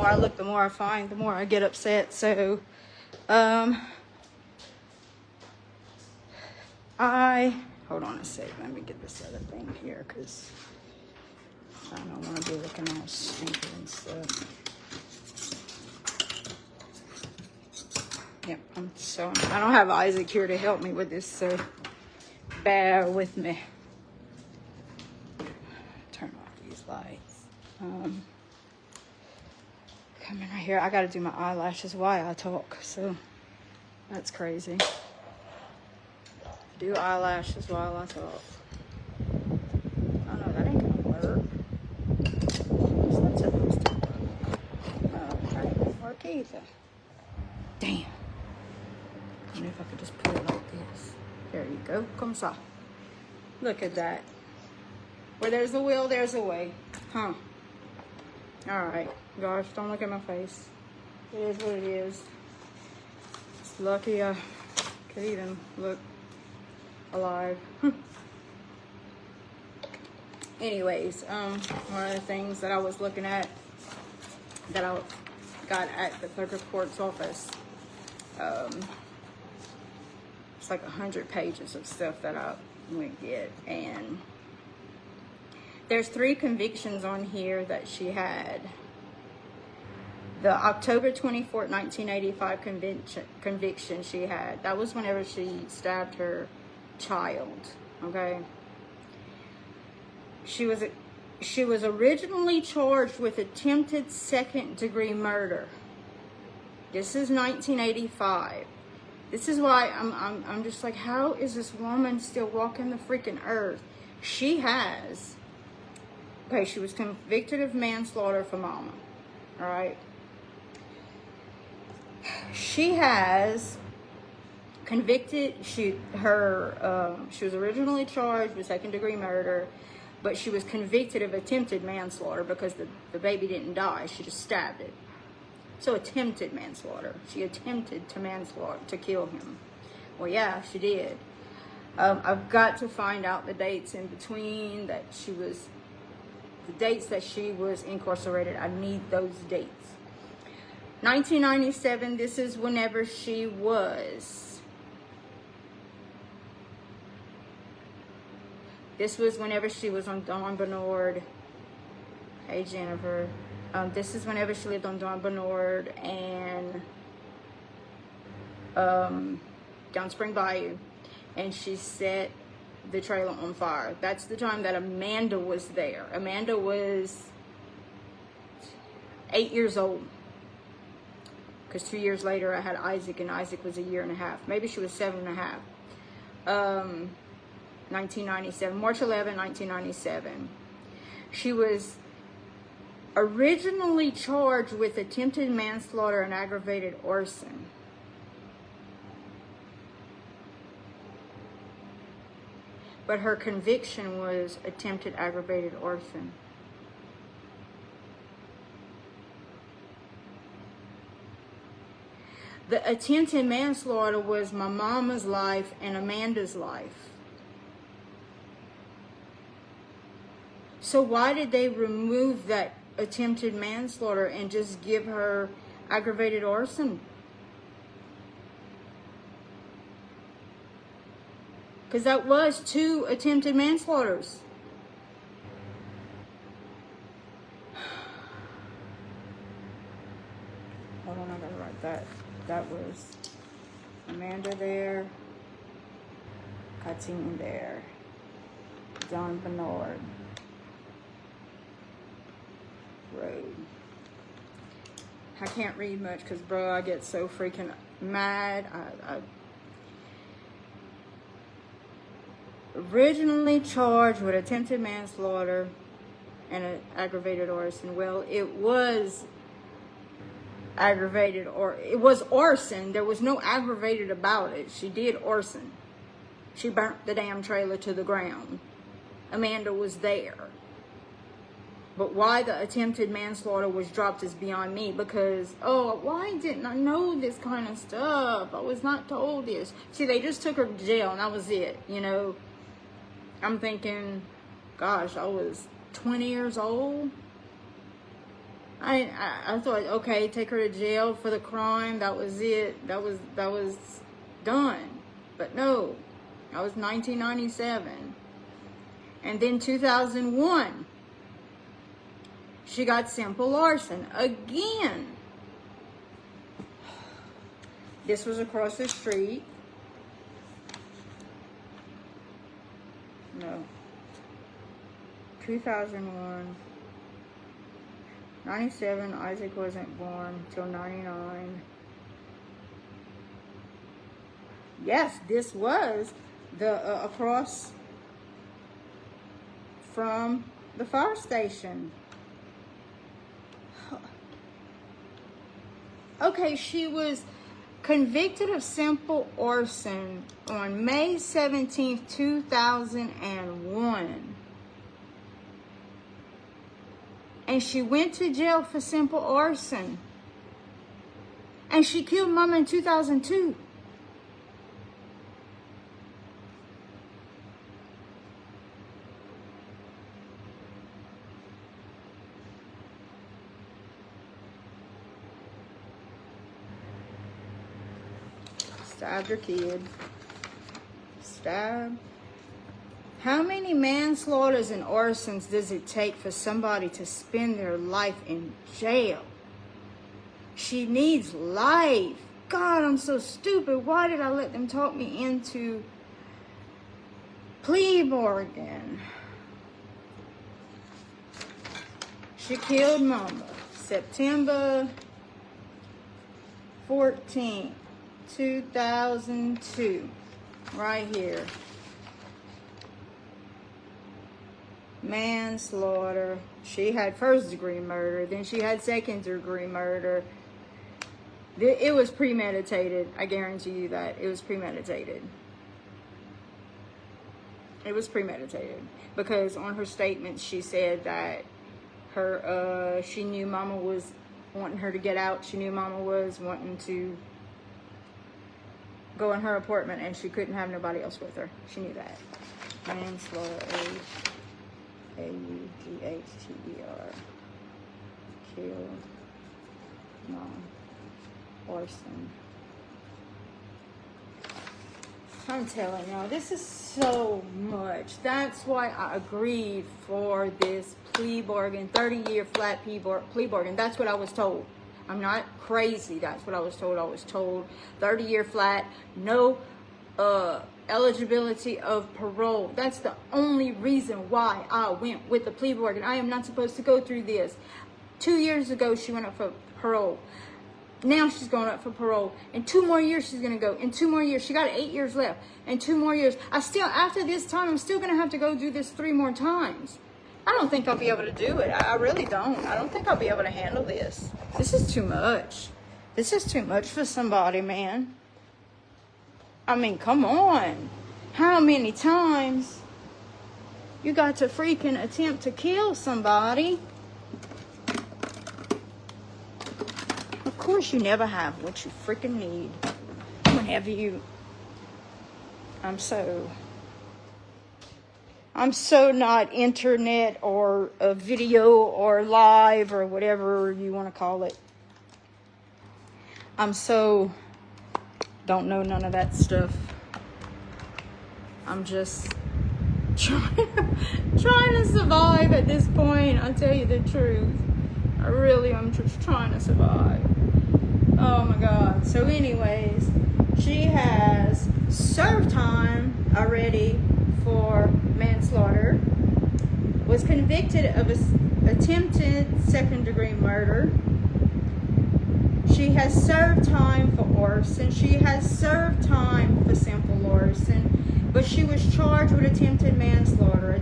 more I look, the more I find, the more I get upset. So, hold on a sec. Let me get this other thing here, because I don't want to be looking all stinky and stuff. Yep, I don't have Isaac here to help me with this, so bear with me. Turn off these lights. Coming right here. I got to do my eyelashes while I talk, so that's crazy. Do eyelashes while I talk. Oh no, that ain't gonna work. What's that supposed to work? Oh, that ain't gonna work either. Damn. I wonder if I could just put it like this. There you go. Comme ça. Look at that. Where there's a will, there's a way. Huh. Alright. Gosh, don't look at my face. It is what it is. It's lucky I could even look alive. Anyways, one of the things that I was looking at that I got at the clerk of court's office, it's like 100 pages of stuff that I went get, and there's 3 convictions on here that she had. The October 24th, 1985 conviction she had, that was whenever she stabbed her child, okay? She was originally charged with attempted second-degree murder. This is 1985. This is why I'm just like, how is this woman still walking the freaking earth? She has, okay, she was convicted of manslaughter for mama, all right? She has convicted, she was originally charged with second-degree murder, but she was convicted of attempted manslaughter because the baby didn't die. She just stabbed it. So attempted manslaughter. She attempted to kill him. Well, yeah, she did. I've got to find out the dates in between the dates that she was incarcerated. I need those dates. 1997, this is whenever she was. This was whenever she was on Dawn Bernard. Hey, Jennifer. This is whenever she lived on Dawn Bernard and down Spring Bayou. And she set the trailer on fire. That's the time that Amanda was there. Amanda was 8 years old. Because 2 years later I had Isaac, and Isaac was 1.5 years. Maybe she was 7.5. 1997, March 11, 1997. She was originally charged with attempted manslaughter and aggravated arson. But her conviction was attempted aggravated arson. The attempted manslaughter was my mama's life and Amanda's life. So why did they remove that attempted manslaughter and just give her aggravated arson? Because that was 2 attempted manslaughters. Hold on, I gotta write that. That was Amanda there, Katine there, Dawn Bernard Road. I can't read much because, bro, I get so freaking mad. I originally charged with attempted manslaughter and an aggravated arson. Well, it was aggravated, or it was arson. There was no aggravated about it. She did arson. She burnt the damn trailer to the ground. Amanda was there. But why the attempted manslaughter was dropped is beyond me, because, oh, why didn't I know this kind of stuff? I was not told this. See, they just took her to jail and that was it, you know. I'm thinking, gosh, I was 20 years old. I thought, okay, take her to jail for the crime. That was it. That was done. But no, that was 1997. And then 2001, she got simple arson again. This was across the street. No. 2001. 97, Isaac wasn't born till 99. Yes, this was the across from the fire station. Okay, she was convicted of simple arson on May 17th, 2001. And she went to jail for simple arson. And she killed Mama in 2002. Stabbed her kid. Stabbed. How many manslaughters and arsons does it take for somebody to spend their life in jail? She needs life. God, I'm so stupid. Why did I let them talk me into plea bargain? She killed Mama September 14th, 2002. Right here. Manslaughter. She had first-degree murder. Then she had second-degree murder. It was premeditated. I guarantee you that. It was premeditated. It was premeditated. Because on her statement, she said that she knew Mama was wanting her to get out. She knew Mama was wanting to go in her apartment, and she couldn't have nobody else with her. She knew that. Manslaughter. A-U-G-H-T-E-R. Killed Mom. Arson. I'm telling y'all, this is so much. That's why I agreed for this plea bargain, 30-year flat plea bargain. That's what I was told. I'm not crazy. That's what I was told. I was told 30-year flat, no eligibility of parole. That's the only reason why I went with the plea bargain. I am not supposed to go through this. 2 years ago, she went up for parole. Now she's going up for parole. In 2 more years, she's going to go. In 2 more years. She got 8 years left. In 2 more years. After this time, I'm still going to have to go do this 3 more times. I don't think I'll be able to do it. I really don't. I don't think I'll be able to handle this. This is too much. This is too much for somebody, man. I mean, come on. How many times you got to freaking attempt to kill somebody? Of course you never have what you freaking need. Whenever you... I'm so not internet or a video or live or whatever you want to call it. I'm so don't know none of that stuff. I'm just trying to survive at this point. I'll tell you the truth. I really am just trying to survive. Oh my God. So anyways, she has served time already for manslaughter, was convicted of attempted second-degree murder. She has served time for arson. She has served time for simple arson, but she was charged with attempted manslaughter.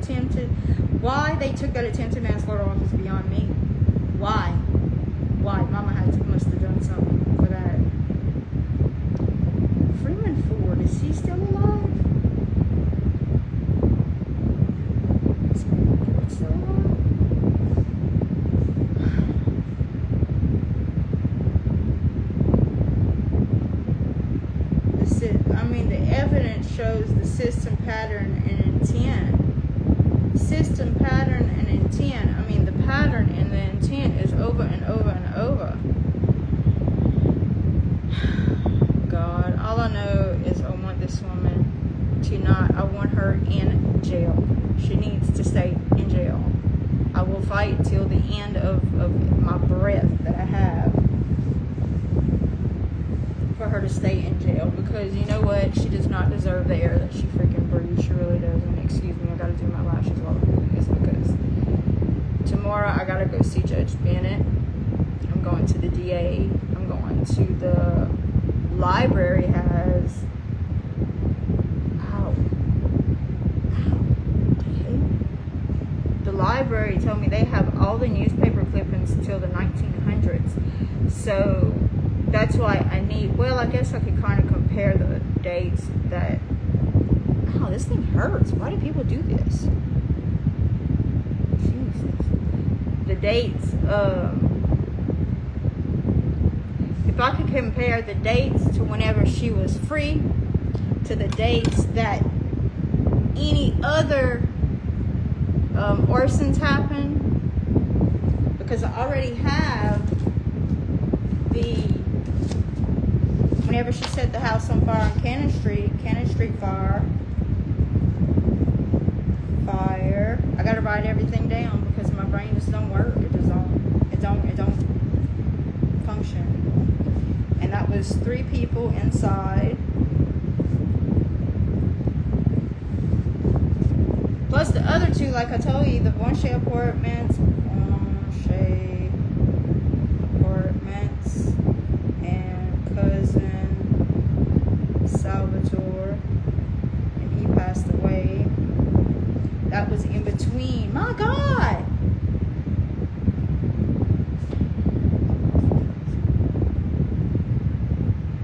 Why they took that attempted manslaughter off is beyond me. Why? Mama must have done something for that. Freeman Ford, is he still alive? The evidence shows the system, pattern, and intent. System, pattern, and intent. The pattern and the intent is over and over fight till the end of my breath that I have for her to stay in jail, because you know what? She does not deserve the air that she freaking breathes. She really doesn't. Excuse me, I gotta do my lashes while I'm doing this, because tomorrow I gotta go see Judge Bennett. I'm going to the DA. I'm going to the library. Has the library told me they have all the newspaper clippings till the 1900s. So that's why I need, well, I guess I could kind of compare the dates that, oh, this thing hurts. Why do people do this? Jesus. The dates, if I could compare the dates to whenever she was free to the dates that any other arsons happen, because I already have the, whenever she set the house on fire on Cannon Street fire, I gotta write everything down because my brain just don't work. It don't function. And that was 3 people inside. Plus the other 2, like I told you, the Bonshea Apartments, and cousin Salvatore, and he passed away. That was in between. My God!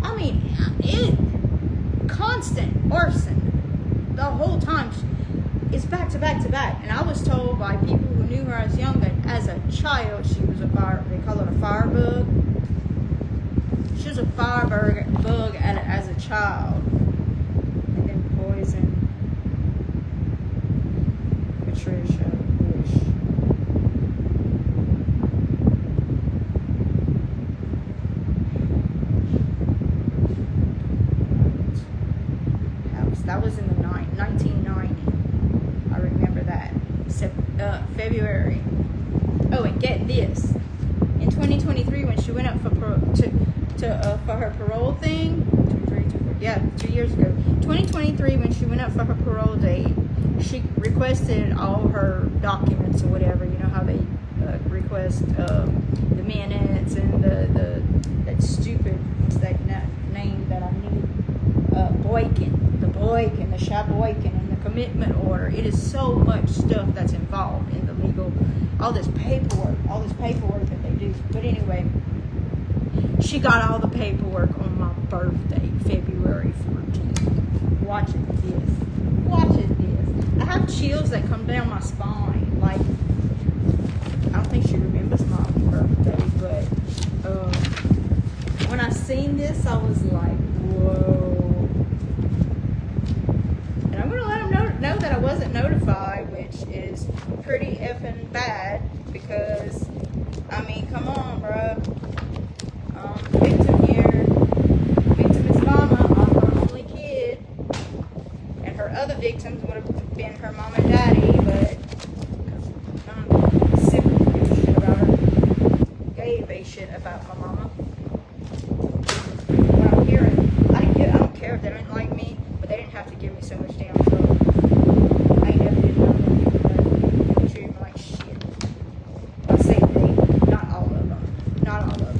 I mean, it constant arson the whole time. It's back to back to back. And I was told by people who knew her as young that as a child she was a fire, they call it a firebug. She was a firebug as a child. And then poison Patricia Bush. That was in the 1990. I remember that. February. Oh, and get this. In 2023, when she went up for her parole thing, 2 years ago. 2023, when she went up for her parole date, she requested all her documents or whatever. You know how they request the minutes and that stupid, what's that name that I need? Boykin, the Sheboygan, and the commitment order. It is so much stuff that's involved in the legal, all this paperwork that they do. But anyway, she got all the paperwork on my birthday, February 14th. Watching this. I have chills that come down my spine. Like, I don't think she remembers my birthday, but when I seen this, I was like, whoa. And I'm going to let them know that I wasn't notified, which is pretty effing bad, because, I mean, come on, bro. Victim here. Victim is mama. I'm her only kid. And her other victims would have been her mom and daddy, but I'm sick of giving shit about her. Gave a shit about my mama. What I'm hearing, I don't care if they don't like me, but they didn't have to give me so much damn trouble. I ain't never did nothing to people that treat me like shit. I say they, not all of them. Not all of them.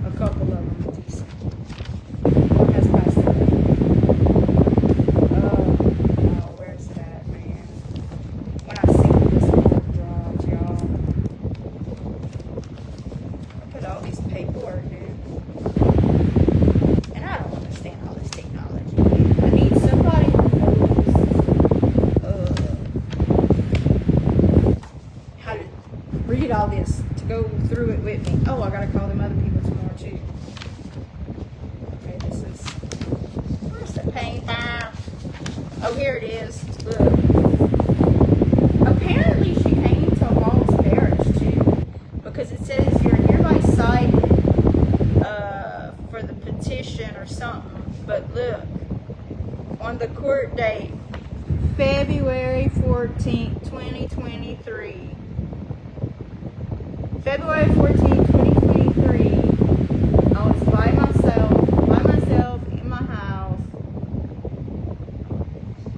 A couple of them are decent. One has passed away. Oh, where's that, man? When I see this whole jobs, y'all. Look at all these paperwork, dude. And I don't understand all this technology. I need somebody who knows how to read all this, to go through it with me. Oh, I gotta call them other people tomorrow too. Okay, where's the paper? Oh, here it is. Look. Apparently she came to Halls Parish too, because it says you're hereby cited for the petition or something. But look, on the court date, February 14th, 2023. February 14th, 2023, I was by myself in my house,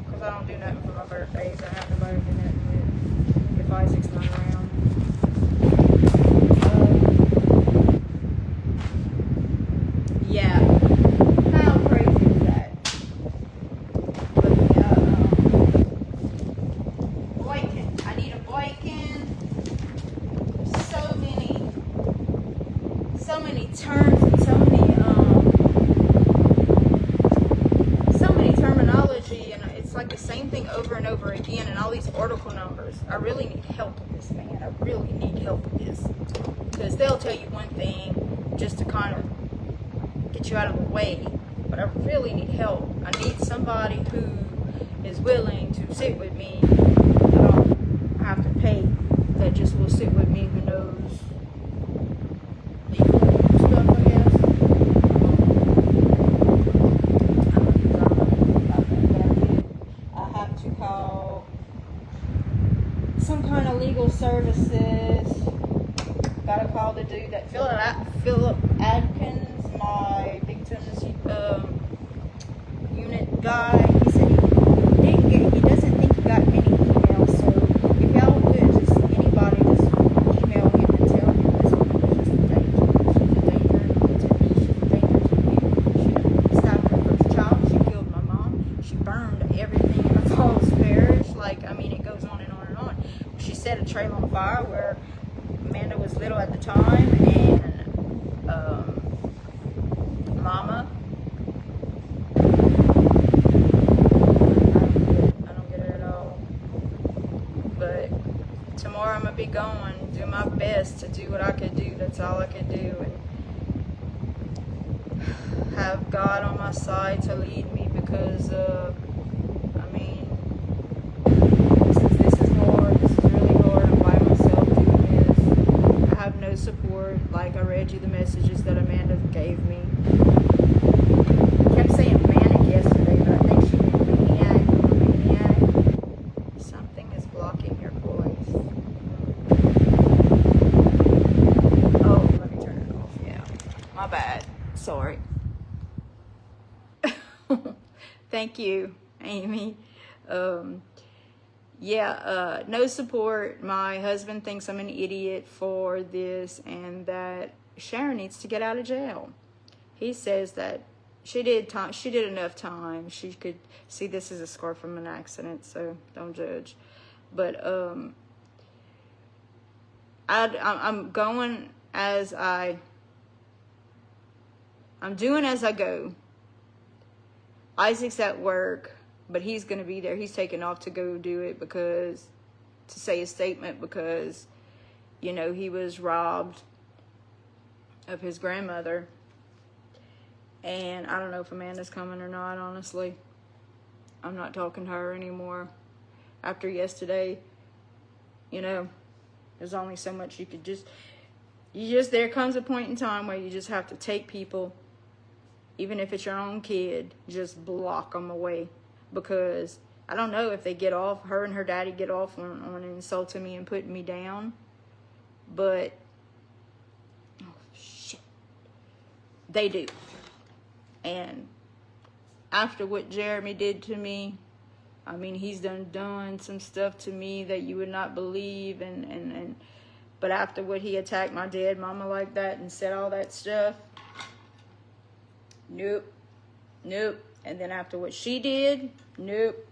because I don't do nothing for my birthdays. I have nobody to do nothing with if Isaac's not around. Yeah. How crazy is that? But yeah, Boykin. I need a Boykin. So many terms and so many terminology, and it's like the same thing over and over again, and all these article numbers. I really need help with this, man. I really need help with this, because they'll tell you one thing just to kind of get you out of the way, but I really need help. I need somebody who is willing to sit with me. I don't have to pay, that just will sit with me, who knows legal stuff, I guess. I have to call some kind of legal services. Gotta call the dude that Philip Adkins, my Big Tennessee unit guy. He said he doesn't think he got many emails, so if y'all would just anybody just email him and tell him this woman is just a danger. She's a danger to me. She's a danger to you. She stabbed her first child. She killed my mom. She burned everything in my Falls Parish. Like, I mean, it goes on and on and on. She set a trail on fire where Amanda was little at the time, and Mama. I don't get it at all. But tomorrow I'm gonna be going, do my best to do what I could do. That's all I can do, and have God on my side to lead me, because I mean, this is hard. This is really hard. I'm by myself doing this. I have no support. Like, I read you the messages that Amanda gave me. I kept saying manic yesterday, but I think she meant maniac. Something is blocking your voice. Oh, let me turn it off. Yeah, my bad. Sorry. Thank you, Amy. No support. My husband thinks I'm an idiot for this, and that Sharon needs to get out of jail. He says that she did enough time. She could see this as a scar from an accident, so don't judge. But I'm going as I'm doing as I go. Isaac's at work, but he's going to be there. He's taking off to go do it, to say a statement, because, you know, he was robbed of his grandmother. And I don't know if Amanda's coming or not, honestly. I'm not talking to her anymore. After yesterday, you know, there's only so much you could there comes a point in time where you just have to take people, even if it's your own kid, just block them away. Because I don't know if they get off, her and her daddy get off on insulting me and putting me down. But, oh shit, they do. And after what Jeremy did to me, I mean, he's done some stuff to me that you would not believe. But after what he attacked my dead mama like that and said all that stuff, nope. And then after what she did, nope.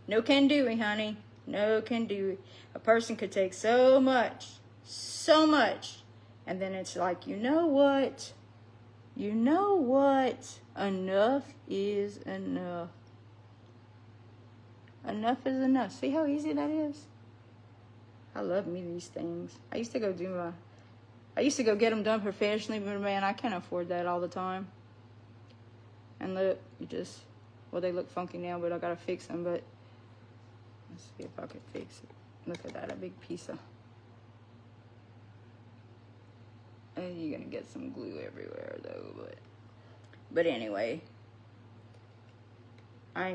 No can do, honey. No can do. A person could take so much, and then it's like, you know what? Enough is enough. Enough is enough. See how easy that is? I love me these things. I used to go get them done professionally, but man, I can't afford that all the time. And look, they look funky now, but I gotta fix them. But let's see if I could fix it. Look at that, a big piece of. And you're gonna get some glue everywhere though, but anyway, I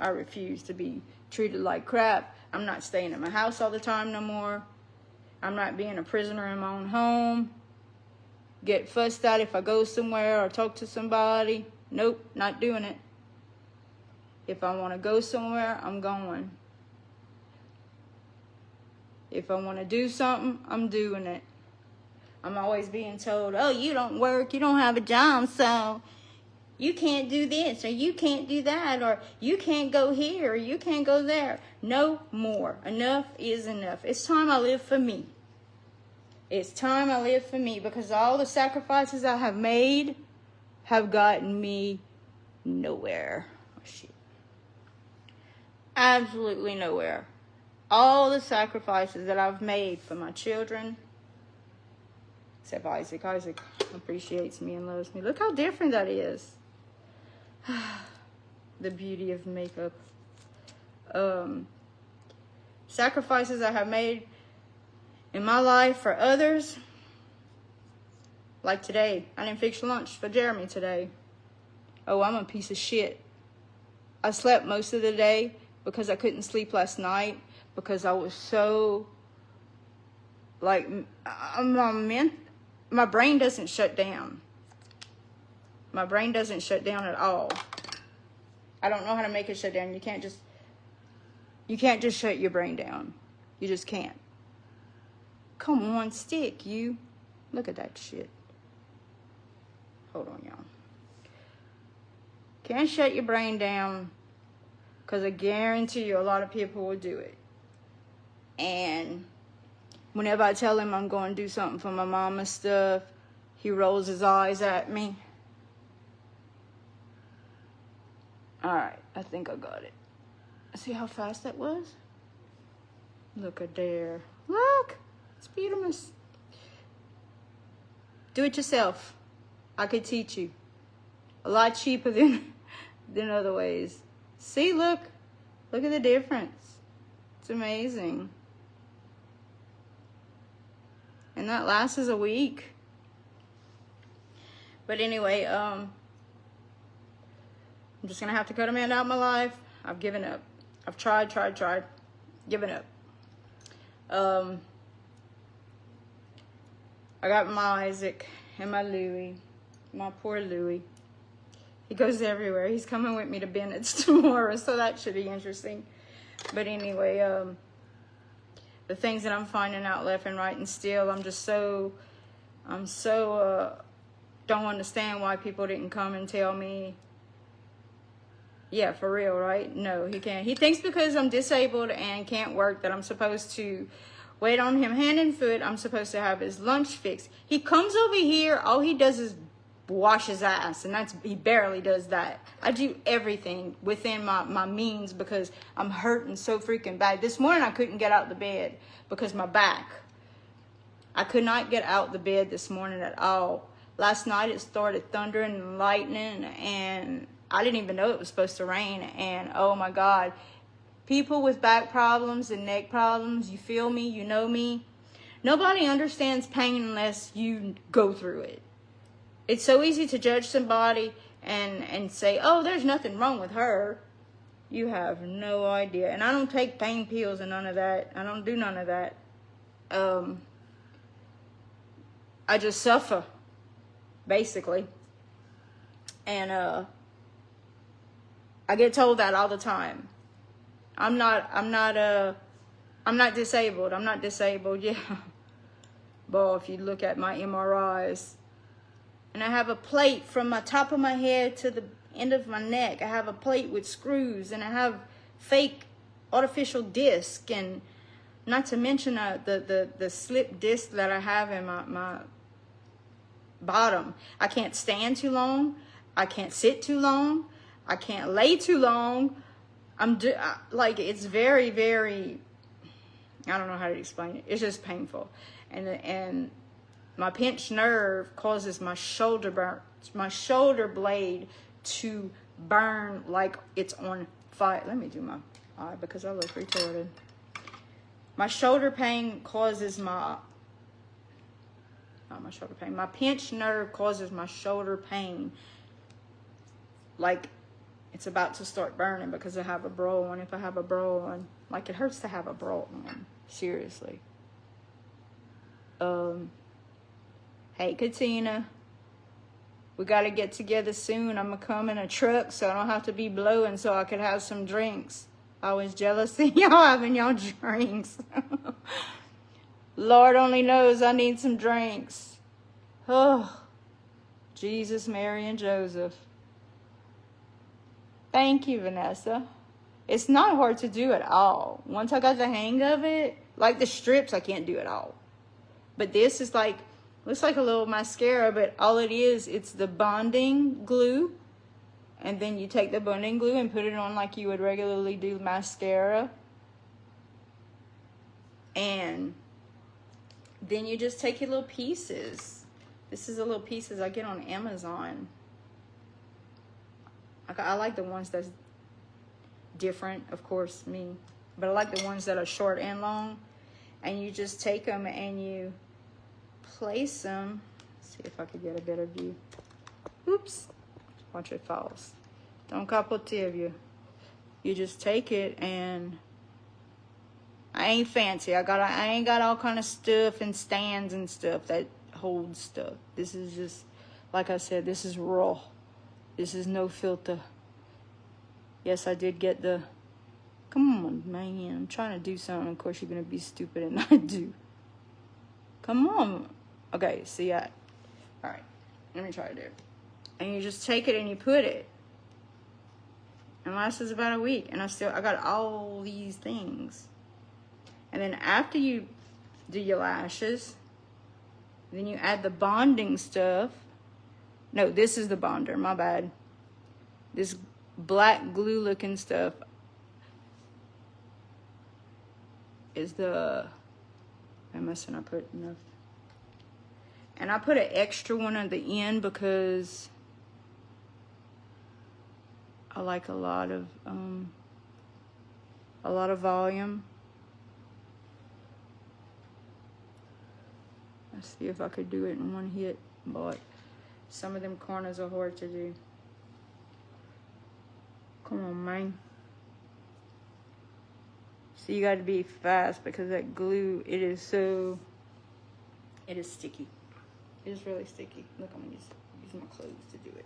refuse to be treated like crap. I'm not staying at my house all the time no more. I'm not being a prisoner in my own home. Get fussed at if I go somewhere or talk to somebody. Nope, not doing it. If I want to go somewhere, I'm going. If I want to do something, I'm doing it. I'm always being told, oh, you don't work, you don't have a job, so you can't do this, or you can't do that, or you can't go here, or you can't go there. No more. Enough is enough. It's time I live for me. It's time I live for me, because all the sacrifices I have made have gotten me nowhere. Oh, shit. Absolutely nowhere. All the sacrifices that I've made for my children, except Isaac. Isaac appreciates me and loves me. Look how different that is. The beauty of makeup. Sacrifices I have made in my life for others. Like today, I didn't fix lunch for Jeremy today. Oh, I'm a piece of shit. I slept most of the day because I couldn't sleep last night, because I was so, like, my brain doesn't shut down. My brain doesn't shut down at all. I don't know how to make it shut down. You can't just shut your brain down. You just can't. Come on, stick, you. Look at that shit. Hold on, y'all. Can't shut your brain down, because I guarantee you a lot of people will do it. And whenever I tell him I'm going to do something for my mama stuff, he rolls his eyes at me. Alright, I think I got it. See how fast that was? Look at there. Look! It's beautiful. Do it yourself. I could teach you. A lot cheaper than other ways. See, look. Look at the difference. It's amazing. And that lasts a week. But anyway, I'm just going to have to cut a man out of my life. I've given up. I've tried. Given up. I got my Isaac and my Louie. My poor Louie. He goes everywhere. He's coming with me to Bennett's tomorrow, so that should be interesting. But anyway, the things that I'm finding out left and right and still, I'm so don't understand why people didn't come and tell me. Yeah, for real, right? No, he can't. He thinks because I'm disabled and can't work that I'm supposed to wait on him hand and foot. I'm supposed to have his lunch fixed. He comes over here, all he does is wash his ass, and he barely does that. I do everything within my means because I'm hurting so freaking bad. This morning I couldn't get out the bed because my back. I could not get out the bed this morning at all. Last night it started thundering and lightning, and I didn't even know it was supposed to rain. And oh my God, people with back problems and neck problems, you feel me, you know me. Nobody understands pain unless you go through it. It's so easy to judge somebody and say, oh, there's nothing wrong with her. You have no idea. And I don't take pain pills and none of that. I don't do none of that. I just suffer, basically. And I get told that all the time. I'm not disabled. I'm not disabled, yeah. But if you look at my MRIs, and I have a plate from the top of my head to the end of my neck. I have a plate with screws, and I have fake artificial disc, and not to mention the slip disc that I have in my bottom. I can't stand too long. I can't sit too long. I can't lay too long. Like, it's very, very, I don't know how to explain it. It's just painful. And my pinched nerve causes my shoulder blade to burn like it's on fire. Let me do my eye because I look retarded. My shoulder pain causes my pinched nerve causes my shoulder pain. Like it's about to start burning because I have a bra on. If I have a bra on, like, it hurts to have a bra on. Seriously. Hey, Katina. We got to get together soon. I'm going to come in a truck so I don't have to be blowing so I could have some drinks. I was jealous of y'all having y'all drinks. Lord only knows I need some drinks. Oh, Jesus, Mary, and Joseph. Thank you, Vanessa. It's not hard to do at all. Once I got the hang of it, like the strips, I can't do at all. But this is like, looks like a little mascara, but all it is, it's the bonding glue. And then you take the bonding glue and put it on like you would regularly do mascara. And then you just take your little pieces. This is the little pieces I get on Amazon. I like the ones that's different, of course, me. But I like the ones that are short and long. And you just take them and you place them. Let's see if I could get a better view. Oops. Watch it falls. Don't capote you. You just take it and I ain't fancy. I ain't got all kind of stuff and stands and stuff that holds stuff. This is just, like I said, this is raw. This is no filter. Yes, I did get the, come on, man. I'm trying to do something. Of course, you're going to be stupid and not do. Come on. Okay, see, all right. Let me try it there. And you just take it and you put it. And lasts about a week. And I got all these things. And then after you do your lashes, then you add the bonding stuff. No, this is the bonder, my bad. This black glue looking stuff is the, I mustn't have put enough. And I put an extra one at the end because I like a lot of volume. Let's see if I could do it in one hit, but some of them corners are hard to do. Come on, man. So you got to be fast because that glue, it is sticky. It is really sticky. Look, I'm going to use my clothes to do it.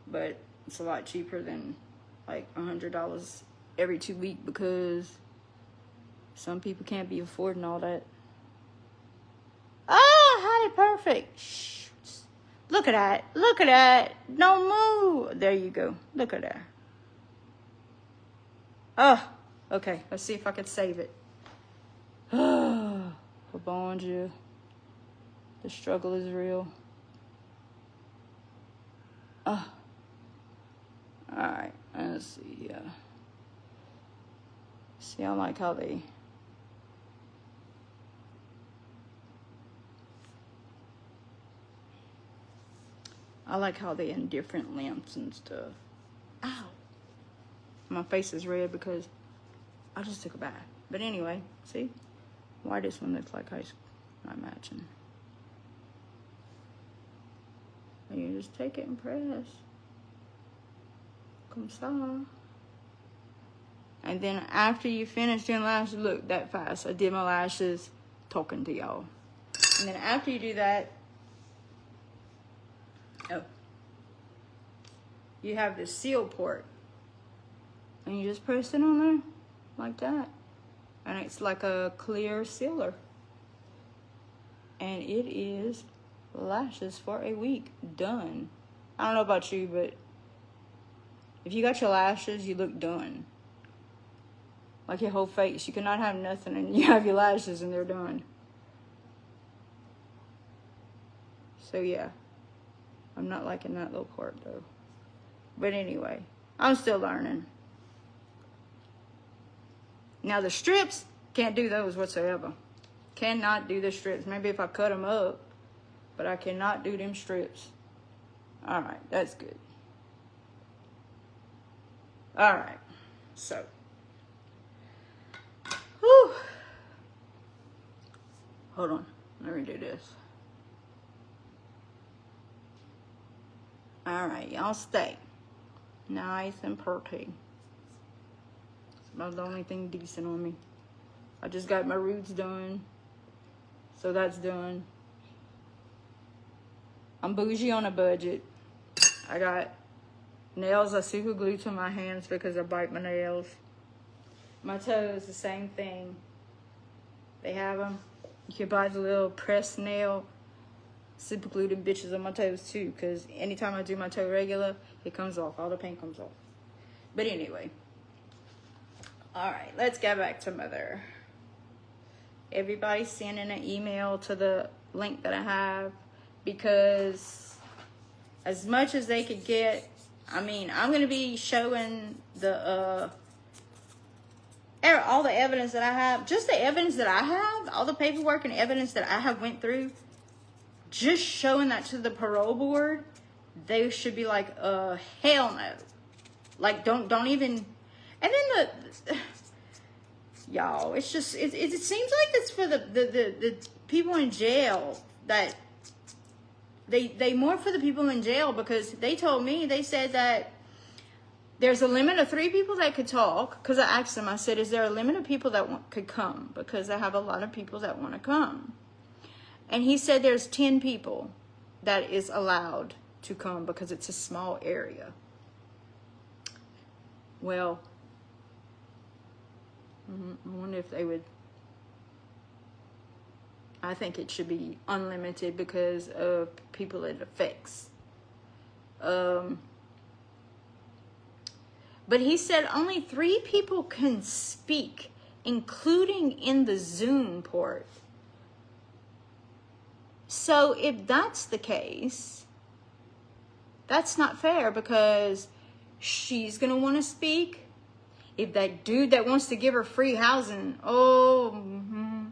But it's a lot cheaper than like $100 every 2 weeks because some people can't be affording all that. Ah, how perfect. Shh. Look at that. Look at that. Don't move. There you go. Look at that. Oh, okay. Let's see if I can save it. Oh, bon Dieu. The struggle is real. Oh. All right. Let's see. See, I like how they... I like how they in different lengths and stuff. Ow. My face is red because I just took a bath. But anyway, see? Why this one looks like ice not matching. And you just take it and press. Comme ça. And then after you finish doing lashes, look, that fast. I did my lashes talking to y'all. And then after you do that, oh, you have the seal port. And you just press it on there like that. And it's like a clear sealer. And it is lashes for a week. Done. I don't know about you, but if you got your lashes, you look done. Like your whole face. You cannot have nothing and you have your lashes and they're done. So yeah. I'm not liking that little part though. But anyway, I'm still learning. Now the strips, can't do those whatsoever. Cannot do the strips. Maybe if I cut them up, but I cannot do them strips. All right, that's good. All right, so. Whew. Hold on, let me do this. All right, y'all stay nice and pretty. It's about the only thing decent on me. I just got my roots done. So that's done. I'm bougie on a budget. I got nails I super glue to my hands because I bite my nails. My toes, the same thing. They have them. You can buy the little pressed nail, super glued them bitches on my toes too, because anytime I do my toe regular, it comes off. All the paint comes off. But anyway. Alright, let's get back to Mother. Everybody sending an email to the link that I have, because as much as they could get, I mean, I'm going to be showing the all the evidence that I have, just the evidence that I have, all the paperwork and evidence that I have went through, just showing that to the parole board. They should be like, hell no. Like, don't even, and then y'all, it's just, it seems like it's for the people in jail, that they more for the people in jail, because they told me, they said that there's a limit of 3 people that could talk, because I asked them, I said, is there a limit of people that could come? Because I have a lot of people that want to come. And he said there's 10 people that is allowed to come because it's a small area. Well, I wonder if they would. I think it should be unlimited because of people it affects. But he said only 3 people can speak, including in the Zoom port. So if that's the case, that's not fair, because she's going to want to speak. If that dude that wants to give her free housing, and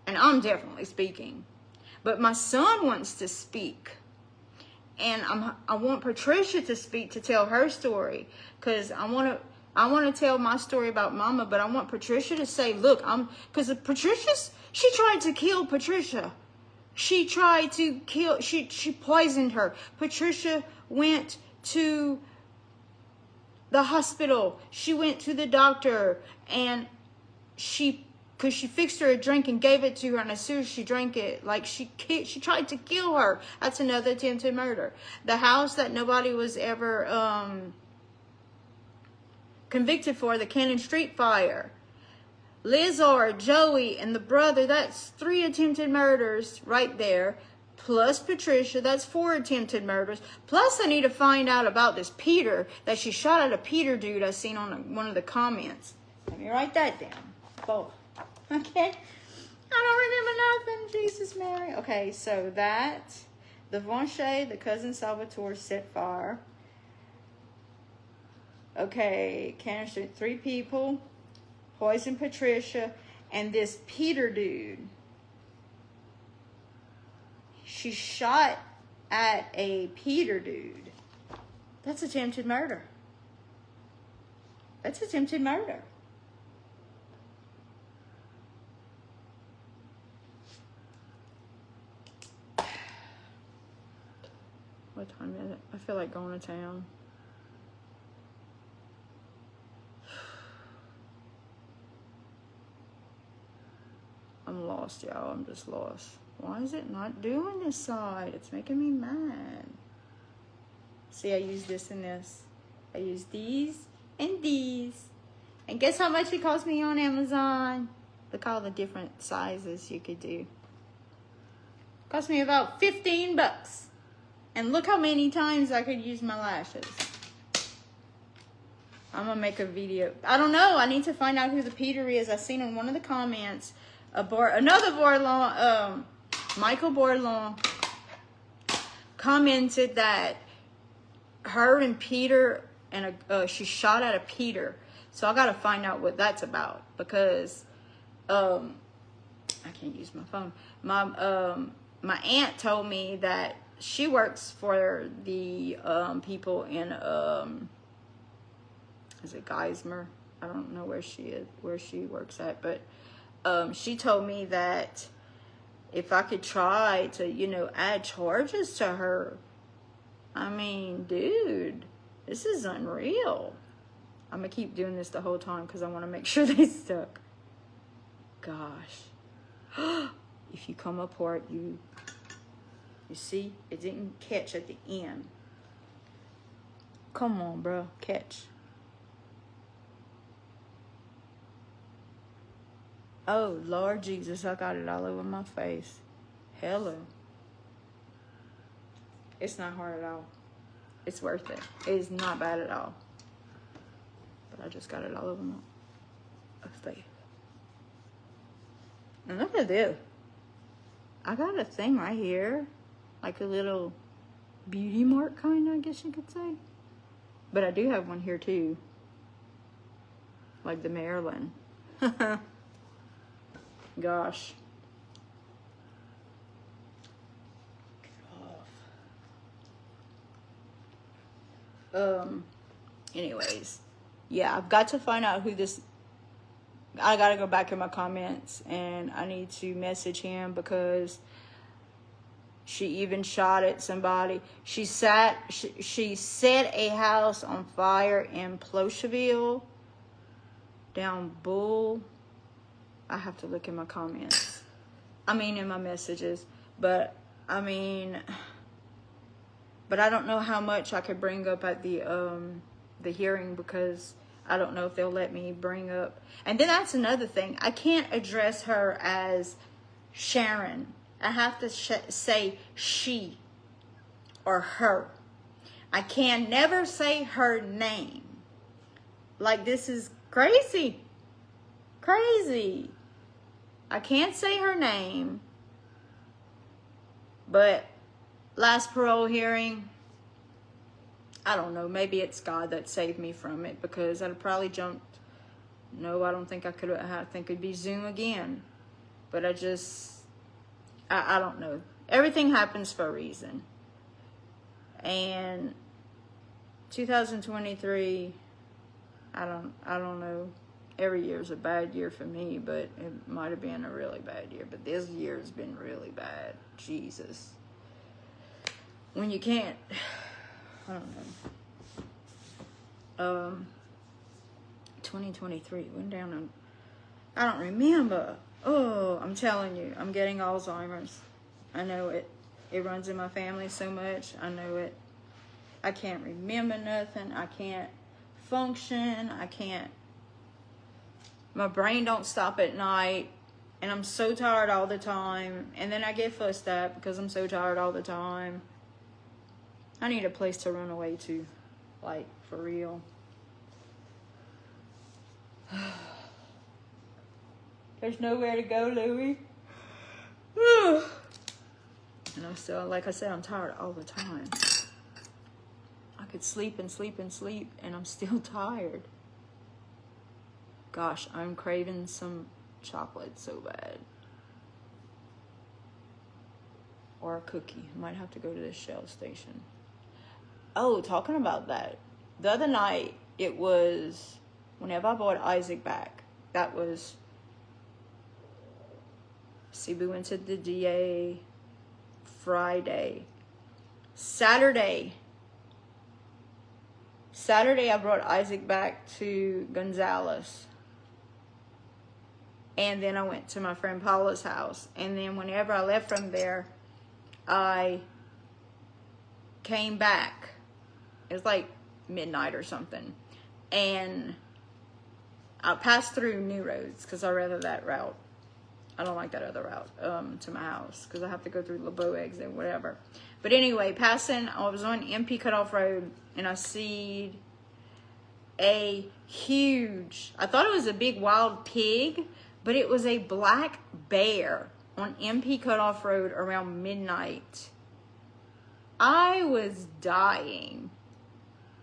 I'm definitely speaking. But my son wants to speak. And I want Patricia to speak, to tell her story, because I want to tell my story about Mama, but I want Patricia to say, look, because she tried to kill Patricia. She tried to kill, she poisoned her. Patricia went to the hospital. She went to the doctor, and because she fixed her a drink and gave it to her, and as soon as she drank it, like she tried to kill her. That's another attempted murder. The house that nobody was ever convicted for, the Cannon Street fire. Lizard, Joey, and the brother, that's 3 attempted murders right there. Plus Patricia, that's 4 attempted murders. Plus I need to find out about this Peter, that she shot at a Peter dude I seen on one of the comments. Let me write that down. Both. Okay, I don't remember nothing. Jesus, Mary. Okay, so that, the Vonche, the cousin Salvatore set fire. Okay, Cannon Street, 3 people, poison Patricia, and this Peter dude. She shot at a Peter dude. That's attempted murder. That's attempted murder. What time is it? I feel like going to town. I'm lost, y'all. I'm just lost. Why is it not doing this side? It's making me mad. See, I use this and this. I use these and these. And guess how much it cost me on Amazon? Look all the different sizes you could do. Cost me about 15 bucks. And look how many times I could use my lashes. I'm going to make a video. I don't know. I need to find out who the Peter is. I seen in one of the comments, another Bourlon, Michael Bourlon, commented that her and Peter, and she shot at a Peter. So I got to find out what that's about, because I can't use my phone. My aunt told me that she works for the people in is it Geismar? I don't know where she works at, but she told me that if I could try to, add charges to her. I mean, dude, this is unreal. I'm gonna keep doing this the whole time because I want to make sure they stuck. Gosh. If you come apart, you see, it didn't catch at the end. Come on, bro, catch. Oh, Lord Jesus, I got it all over my face. Hello. It's not hard at all. It's worth it. It is not bad at all. But I just got it all over my face. And look at this. I got a thing right here. Like a little beauty mark kind, I guess you could say. But I do have one here too. Like the Maryland. Gosh. Get off. Anyways. Yeah, I've got to find out who this... I gotta go back in my comments and I need to message him because she even shot at somebody. She set a house on fire in Plocheville down Bull. I have to look in my comments. I mean in my messages. But I mean, but I don't know how much I could bring up at the hearing because I don't know if they'll let me bring up. And then that's another thing. I can't address her as Sharon. I have to say she or her. I can never say her name. Like, this is crazy. Crazy. I can't say her name. But last parole hearing, I don't know, maybe it's God that saved me from it because I'd probably jumped. No, I don't think I could. I think it'd be Zoom again. But I don't know. Everything happens for a reason. And 2023, I don't know. Every year's a bad year for me, but it might have been a really bad year. But this year has been really bad. Jesus. When you can't... I don't know. 2023 went down and I don't remember. Oh, I'm telling you, I'm getting Alzheimer's. I know it. It runs in my family so much. I know it. I can't remember nothing. I can't function. I can't. My brain don't stop at night. And I'm so tired all the time. And then I get fussed at because I'm so tired all the time. I need a place to run away to. Like, for real. There's nowhere to go, Louie. And I'm still, like I said, I'm tired all the time. I could sleep and sleep and sleep, and I'm still tired. Gosh, I'm craving some chocolate so bad. Or a cookie. I might have to go to the Shell station. Oh, talking about that. The other night, it was whenever I bought Isaac back. That was... See, we went to the DA Friday. Saturday, I brought Isaac back to Gonzales. And then I went to my friend Paula's house. And then whenever I left from there, I came back. It was like midnight or something. And I passed through New Roads because I rather that route. I don't like that other route to my house because I have to go through LeBeaux and whatever. But anyway, I was on MP Cutoff Road and I see a huge, I thought it was a big wild pig, but it was a black bear on MP Cutoff Road around midnight. I was dying.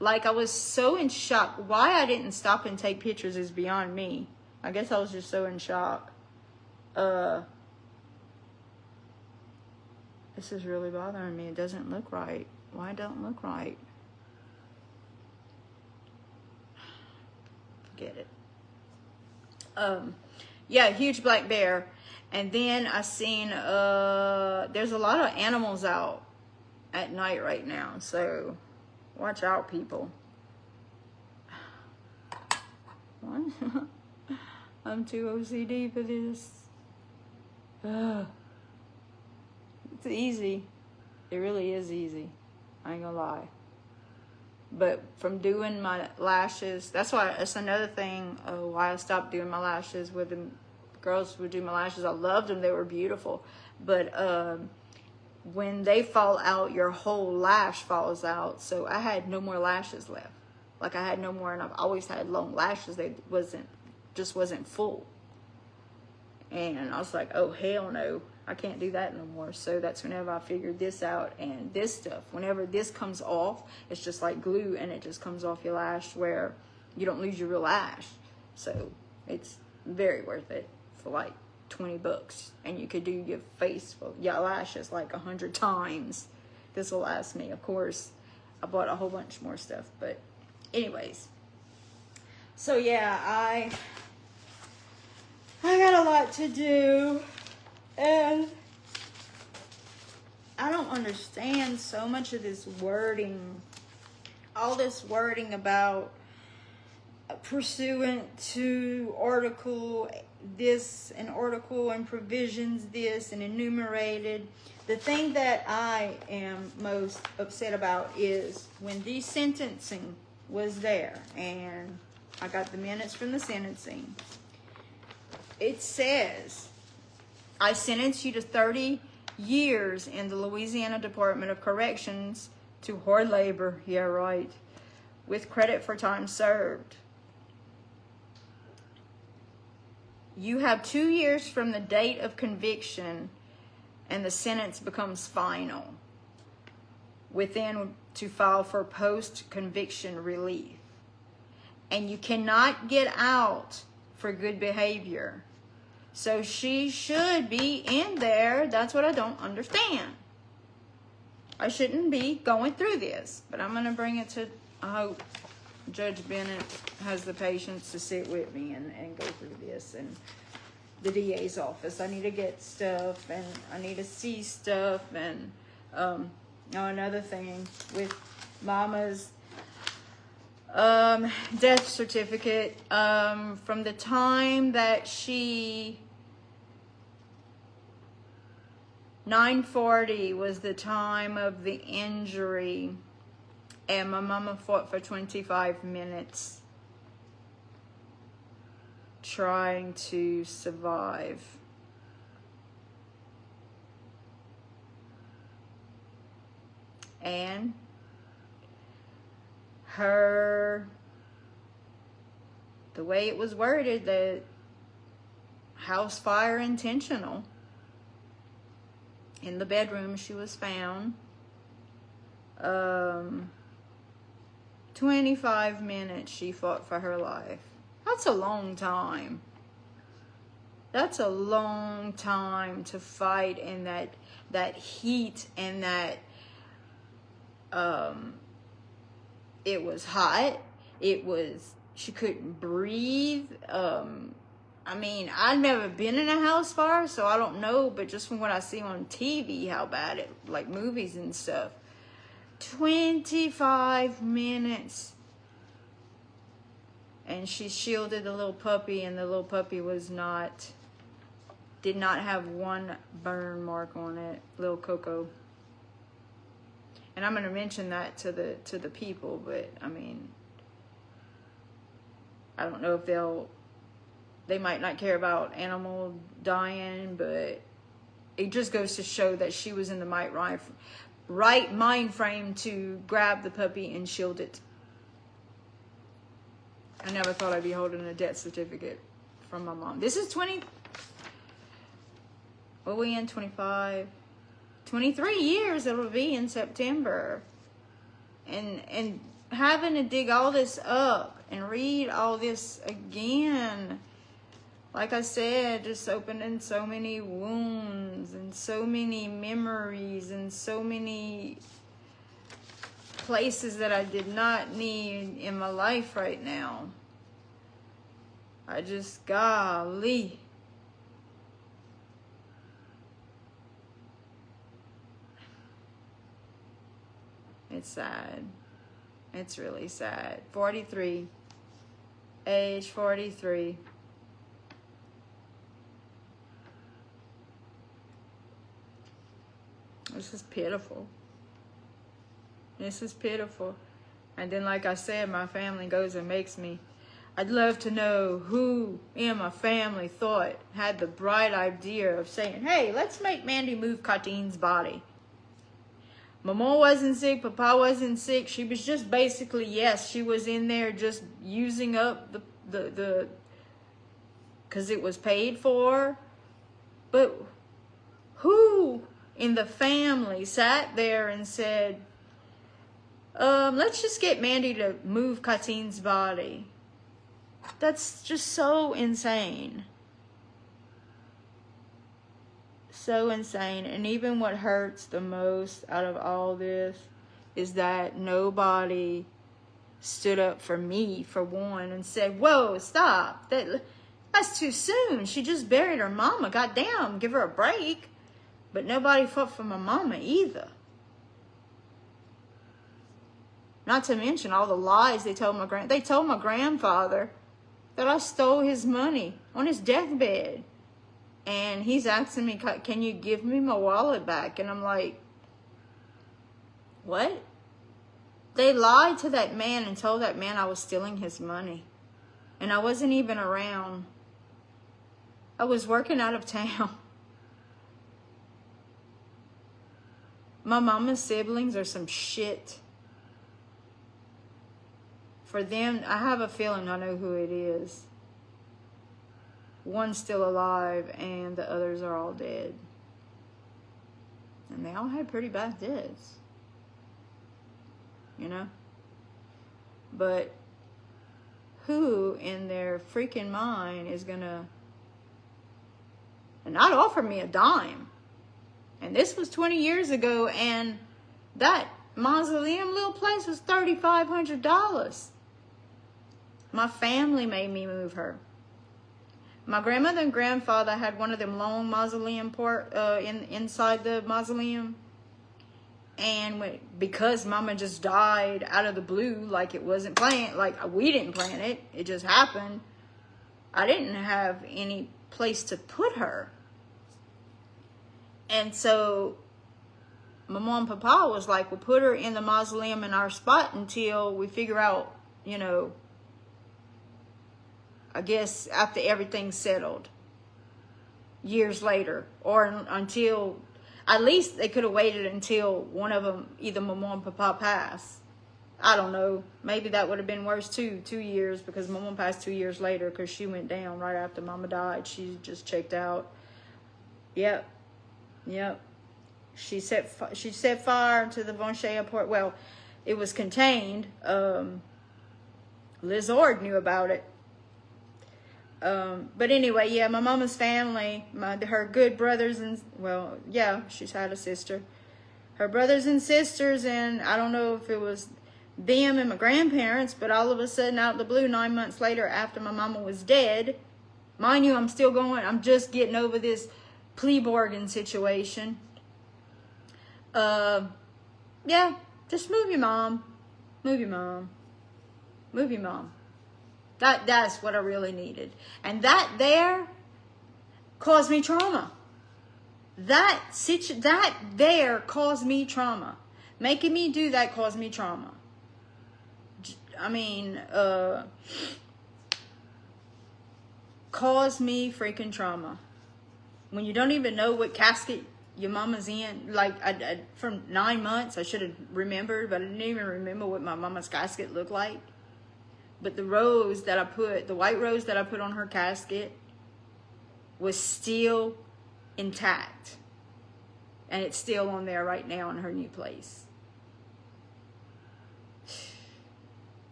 Like, I was so in shock. Why I didn't stop and take pictures is beyond me. I guess I was just so in shock. This is really bothering me. It doesn't look right. Why it don't look right? Forget it. Yeah, huge black bear. And then I seen, there's a lot of animals out at night right now. So, watch out, people. What? I'm too OCD for this. It's easy. It really is easy. I ain't gonna lie. But from doing my lashes, that's another thing why I stopped doing my lashes. With the girls would do my lashes, I loved them, they were beautiful. But when they fall out, your whole lash falls out. So I had no more lashes left. Like, I had no more, and I've always had long lashes. They wasn't full. And I was like, oh, hell no, I can't do that no more. So that's whenever I figured this out. And this stuff, whenever this comes off, it's just like glue, and it just comes off your lash where you don't lose your real lash. So it's very worth it for like $20. And you could do your face for your lashes like 100 times. This will last me. Of course, I bought a whole bunch more stuff. But anyways. So yeah, I got a lot to do, and I don't understand so much of this wording, all this wording about pursuant to article this and article and provisions this and enumerated. The thing that I am most upset about is when the sentencing was there, and I got the minutes from the sentencing. It says, I sentence you to 30 years in the Louisiana Department of Corrections to hard labor, yeah, right, with credit for time served. You have 2 years from the date of conviction, and the sentence becomes final. Within to file for post-conviction relief. And you cannot get out for good behavior. So she should be in there. That's what I don't understand. I shouldn't be going through this. But I'm going to bring it to, I hope Judge Bennett has the patience to sit with me and go through this. And the DA's office. I need to get stuff, and I need to see stuff. And another thing with Mama's death certificate, from the time that she 9:40 was the time of the injury, and my mama fought for 25 minutes trying to survive. And the way it was worded, the house fire intentional. In the bedroom she was found. 25 minutes she fought for her life. That's a long time. That's a long time to fight in that heat, and that it was hot. She couldn't breathe. I mean, I've never been in a house fire, so I don't know, but just from what I see on TV, how bad it, like movies and stuff. 25 minutes. And she shielded the little puppy, and the little puppy did not have one burn mark on it, little Coco. And I'm going to mention that to the people, but I mean, I don't know if they might not care about animal dying, but it just goes to show that she was in the right mind frame to grab the puppy and shield it. I never thought I'd be holding a death certificate from my mom. This is 23 years it'll be in September. And having to dig all this up and read all this again, like I said, just opening so many wounds and so many memories and so many places that I did not need in my life right now. I just, golly. It's sad. It's really sad. 43. Age 43. This is pitiful. This is pitiful. And then, like I said, my family goes and makes me. I'd love to know who in my family had the bright idea of saying, hey, let's make Mandy move Kateen's body. Mama wasn't sick, Papa wasn't sick. She was just basically, yes, she was in there just using up the because it was paid for. But who in the family sat there and said, let's just get Mandy to move Kateen's body? That's just so insane. So insane. And even what hurts the most out of all this is that nobody stood up for me, for one, and said, whoa, stop. That's too soon. She just buried her mama. Goddamn, give her a break. But nobody fought for my mama either. Not to mention all the lies they told my grandfather that I stole his money on his deathbed. And he's asking me, can you give me my wallet back? And I'm like, what? They lied to that man and told that man I was stealing his money. And I wasn't even around. I was working out of town. My mama's siblings are some shit. For them, I have a feeling I know who it is. One's still alive and the others are all dead. And they all had pretty bad deaths. You know? But who in their freaking mind is gonna not offer me a dime? And this was 20 years ago, and that mausoleum little place was $3,500. My family made me move her. My grandmother and grandfather had one of them long mausoleum inside the mausoleum. And because Mama just died out of the blue, like it wasn't planned, like we didn't plan it, it just happened. I didn't have any place to put her. And so my mom and Papa was like, we'll put her in the mausoleum in our spot until we figure out, you know, I guess after everything's settled years later, or until, at least they could have waited until one of them, either my mom and Papa passed. I don't know. Maybe that would have been worse too, 2 years, because my mom passed 2 years later because she went down right after Mama died. She just checked out. Yep. She set fire to the Von Shea port. Well, it was contained. Liz Ord knew about it. But anyway, yeah, my mama's family, her good brothers and, well, yeah, she's had a sister. Her brothers and sisters, and I don't know if it was them and my grandparents, but all of a sudden, out of the blue, 9 months later, after my mama was dead, mind you, I'm just getting over this plea bargain situation. Yeah, just move your mom. That's what I really needed. And that there caused me trauma. That there caused me trauma. Making me do that caused me trauma. I mean, caused me freaking trauma. When you don't even know what casket your mama's in, like from 9 months, I should have remembered, but I didn't even remember what my mama's casket looked like. But the white rose that I put on her casket was still intact. And it's still on there right now in her new place.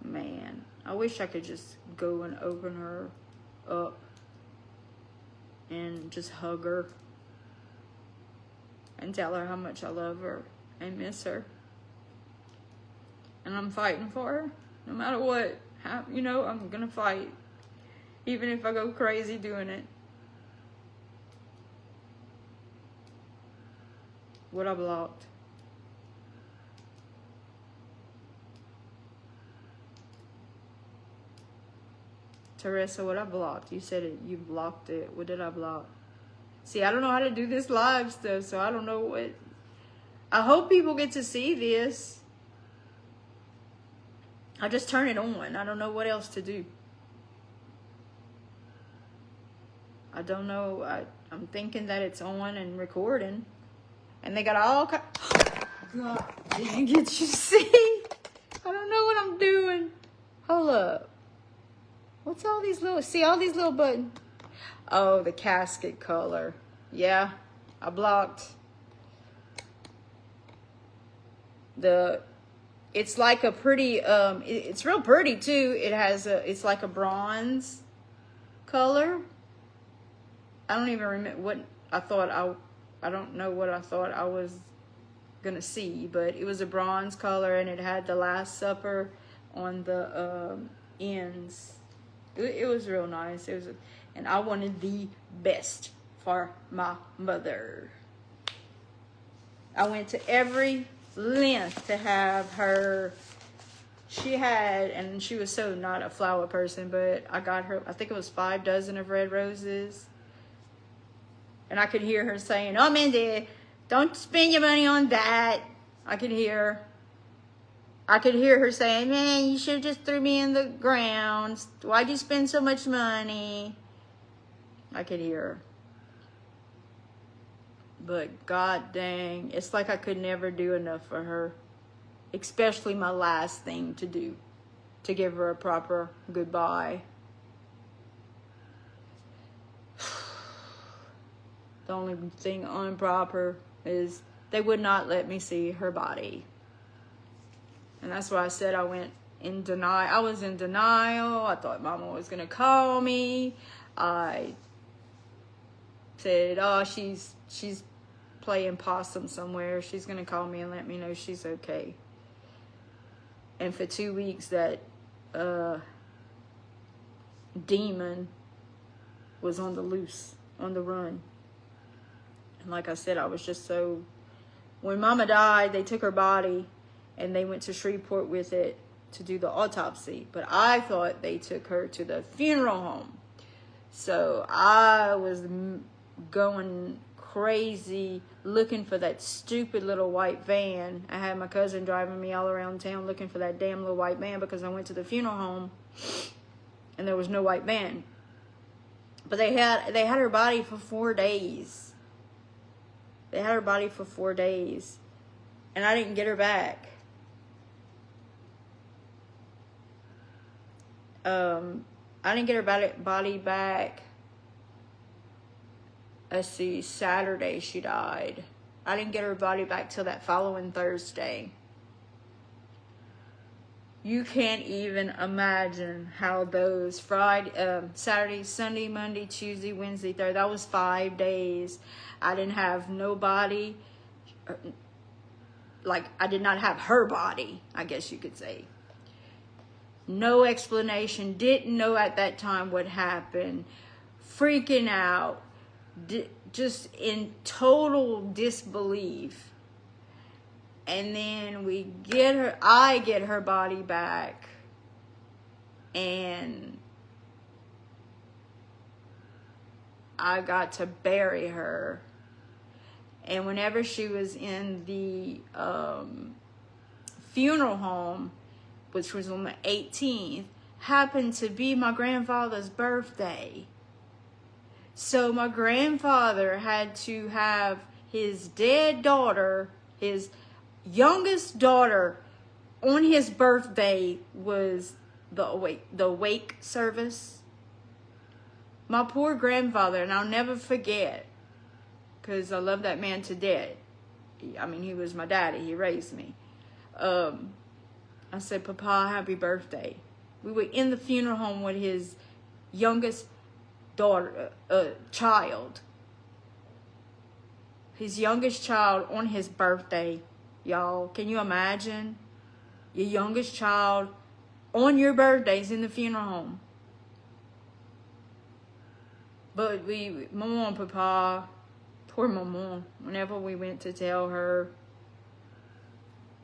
Man, I wish I could just go and open her up and just hug her and tell her how much I love her and miss her. And I'm fighting for her. No matter what, I'm going to fight. Even if I go crazy doing it. What I blocked. Teresa, what I blocked? You said it. You blocked it. What did I block? See, I don't know how to do this live stuff, so I don't know what. I hope people get to see this. I just turn it on. I don't know what else to do. I don't know. I'm thinking that it's on and recording. And they got all God dang it, you see? I don't know what I'm doing. Hold up. What's all these little, see all these little buttons? Oh, the casket color. Yeah, I blocked. It's like a pretty, it's real pretty too. It's like a bronze color. I don't even remember what I thought I don't know what I thought I was gonna see, but it was a bronze color and it had the Last Supper on the ends. It was real nice. And I wanted the best for my mother. I went to every length to have her. And she was so not a flower person, but I got her, I think it was 5 dozen of red roses. And I could hear her saying, "Oh, Mindy, don't spend your money on that." I could hear her saying, "Man, you should have just threw me in the ground. Why'd you spend so much money?" I could hear her. But god dang, it's like I could never do enough for her. Especially my last thing to do, to give her a proper goodbye. The only thing improper is they would not let me see her body. And that's why I said I went in denial. I was in denial. I thought Mama was going to call me. I said, "Oh, she's playing possum somewhere. She's going to call me and let me know she's okay." And for 2 weeks, that demon was on the loose, on the run. And like I said, I was just so... When Mama died, they took her body and they went to Shreveport with it to do the autopsy. But I thought they took her to the funeral home. So I was going crazy looking for that stupid little white van. I had my cousin driving me all around town looking for that damn little white van because I went to the funeral home and there was no white van. But they had her body for 4 days. They had her body for 4 days. And I didn't get her back. I didn't get her body back. Let's see, Saturday she died. I didn't get her body back till that following Thursday. You can't even imagine how those Saturday, Sunday, Monday, Tuesday, Wednesday, Thursday, that was 5 days. I didn't have nobody, like I did not have her body, I guess you could say. No explanation, didn't know at that time what happened, freaking out, just in total disbelief. And then I get her body back, and I got to bury her. And whenever she was in the funeral home, which was on the 18th, happened to be my grandfather's birthday. So my grandfather had to have his dead daughter, his youngest daughter, on his birthday was the wake service. My poor grandfather, and I'll never forget, because I love that man to death. I mean, he was my daddy. He raised me. I said, "Papa, happy birthday." We were in the funeral home with his youngest daughter, child. His youngest child on his birthday. Y'all, can you imagine? Your youngest child on your birthdays in the funeral home. But Mama and Papa, poor Mama, whenever we went to tell her,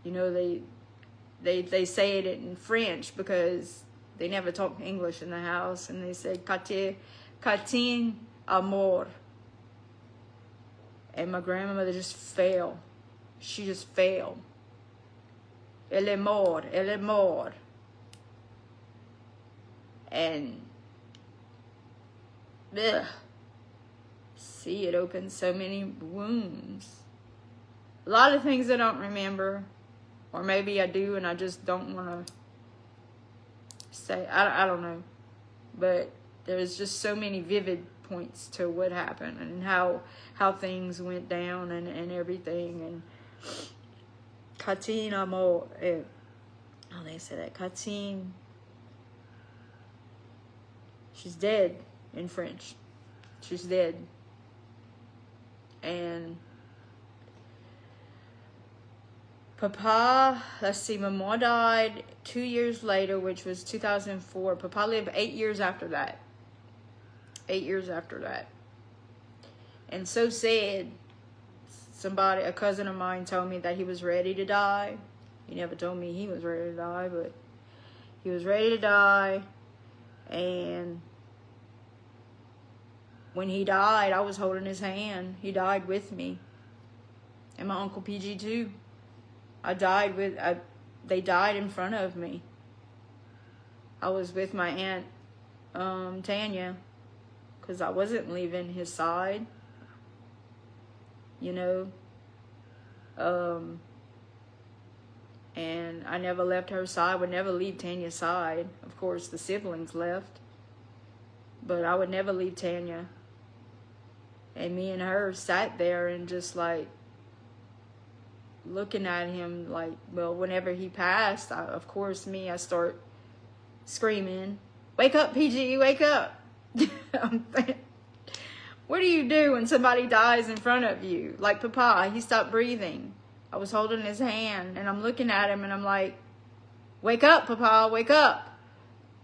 you know, they say it in French because they never talk English in the house, and they said, "Katin amor." And my grandmother just fell. she just fell. Elle est morte, elle est morte. And, ugh, see, it opened so many wounds. A lot of things I don't remember, or maybe I do and I just don't want to say. I don't know, but there's just so many vivid points to what happened and how things went down and everything. And Katine Amo, how they say that? Katine, she's dead in French. She's dead. And Papa, let's see, Mama died 2 years later, which was 2004. Papa lived 8 years after that. 8 years after that. And so sad. Somebody, a cousin of mine, told me that he was ready to die. He never told me he was ready to die, but he was ready to die. And when he died, I was holding his hand. He died with me. And my Uncle PG too. They died in front of me. I was with my Aunt Tanya, because I wasn't leaving his side, you know. And I never left her side. I would never leave Tanya's side. Of course, the siblings left, but I would never leave Tanya. And me and her sat there and just like looking at him, like, well, whenever he passed, of course, I start screaming, "Wake up, PG, wake up." What do you do when somebody dies in front of you? Like Papa, he stopped breathing. I was holding his hand, and I'm looking at him, and I'm like, "Wake up, Papa, wake up."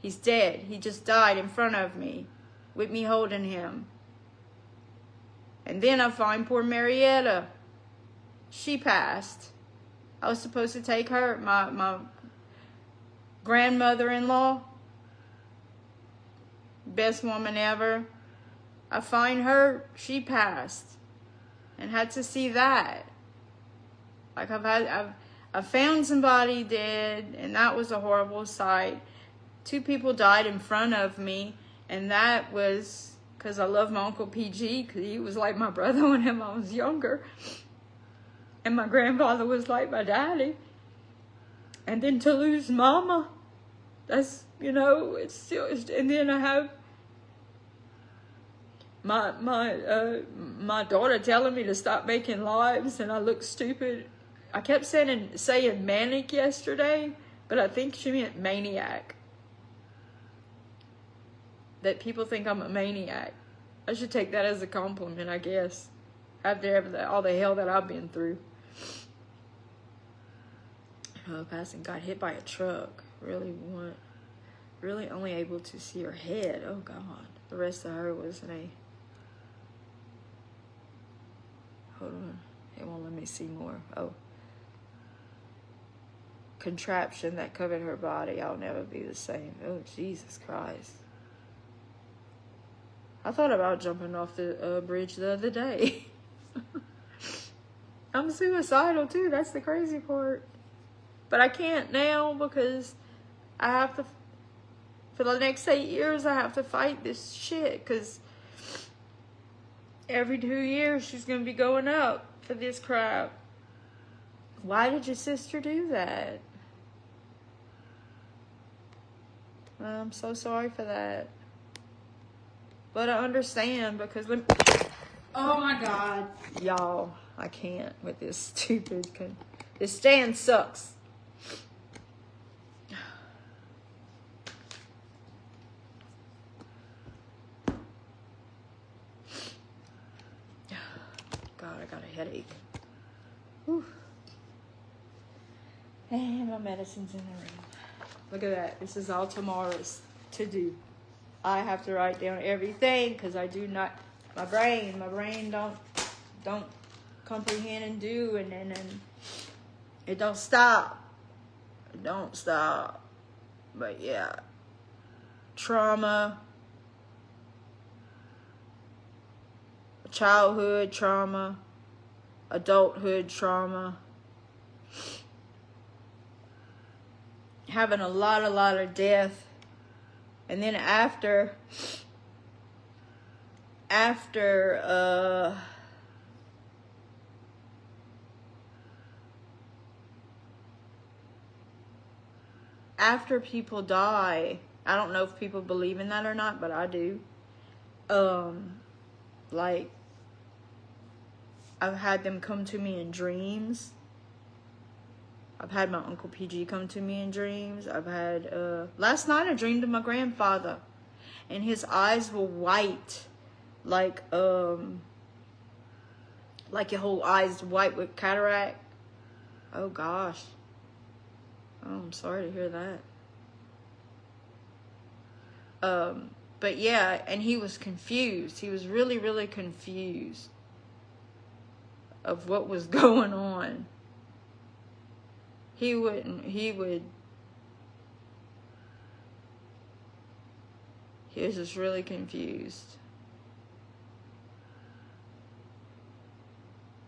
He's dead. He just died in front of me, with me holding him. And then I find poor Marietta. She passed. I was supposed to take her, my grandmother-in-law, best woman ever. I find her, she passed, and had to see that. Like I found somebody dead, and that was a horrible sight. 2 people died in front of me, and that was because I love my Uncle PG, because he was like my brother when I was younger. And my grandfather was like my daddy. And then to lose Mama, that's, you know, it's still, and then I have my daughter telling me to stop making lives, and I look stupid. I kept saying manic yesterday, but I think she meant maniac. That people think I'm a maniac. I should take that as a compliment, I guess, after all the hell that I've been through. Passing got hit by a truck. Really only able to see her head. Oh God. The rest of her was in a, hold on, it won't let me see more. Oh, contraption that covered her body. I'll never be the same. Oh, Jesus Christ. I thought about jumping off the bridge the other day. I'm suicidal too. That's the crazy part. But I can't now, because I have to, for the next 8 years, I have to fight this shit, because every 2 years she's going to be going up for this crap. Why did your sister do that? I'm so sorry for that. But I understand, because oh my God. Y'all, I can't with this stupid, this stand sucks. God, I got a headache. Whew. And my medicine's in the room. Look at that. This is all tomorrow's to do. I have to write down everything, because I do not, my brain don't comprehend and do, and it don't stop. It don't stop. But yeah, trauma, childhood trauma, adulthood trauma, having a lot of death. And then after people die, I don't know if people believe in that or not, but I do. Like, I've had them come to me in dreams. I've had my Uncle PG come to me in dreams. I've had, last night I dreamed of my grandfather, and his eyes were white, like your whole eyes white with cataract. Oh gosh. Oh, I'm sorry to hear that. But yeah, and he was confused. He was really, really confused of what was going on. He was just really confused.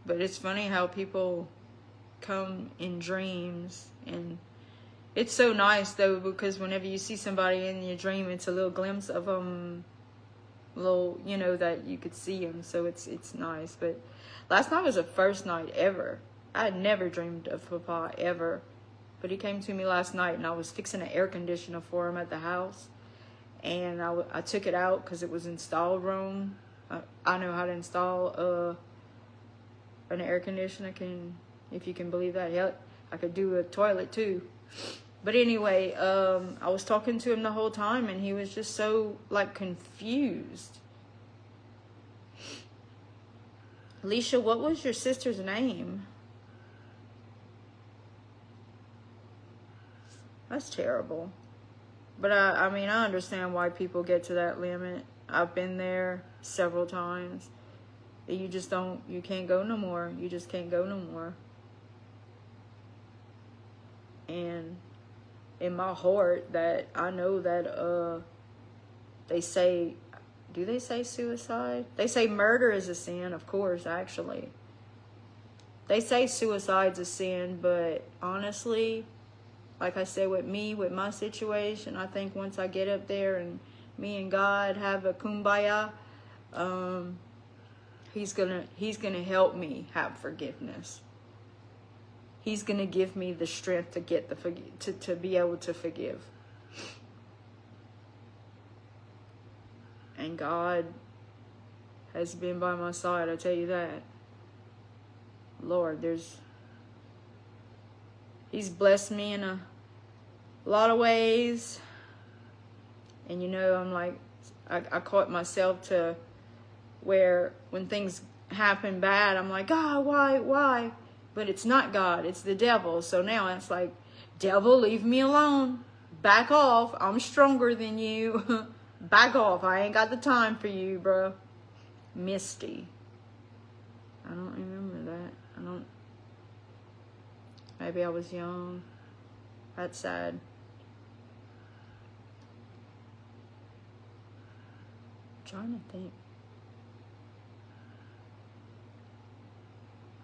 But it's funny how people come in dreams, and it's so nice though, because whenever you see somebody in your dream, it's a little glimpse of them, little, you know, that you could see them. So it's nice. But last night was the first night ever. I had never dreamed of Papa ever, but he came to me last night, and I was fixing an air conditioner for him at the house, and I took it out because it was installed wrong. I know how to install an air conditioner, if you can believe that. Hell, I could do a toilet too. But anyway, I was talking to him the whole time, and he was just so, like, confused. Alicia, what was your sister's name? That's terrible. But I mean, I understand why people get to that limit. I've been there several times. You just don't, you can't go no more. You just can't go no more. And in my heart, that I know that they say, do they say suicide? They say murder is a sin, of course, actually. They say suicide's a sin, but honestly, like I said, with my situation, I think once I get up there and me and God have a kumbaya, he's gonna help me have forgiveness. He's gonna give me the strength to get to be able to forgive. And God has been by my side, I tell you that. Lord, He's blessed me in a lot of ways. And you know, I'm like, I caught myself to where when things happen bad, I'm like, God, why? But it's not God, it's the devil. So now it's like, devil, leave me alone. Back off. I'm stronger than you. Back off. I ain't got the time for you, bro. Misty. I don't remember that. Maybe I was young. That's sad. I'm trying to think.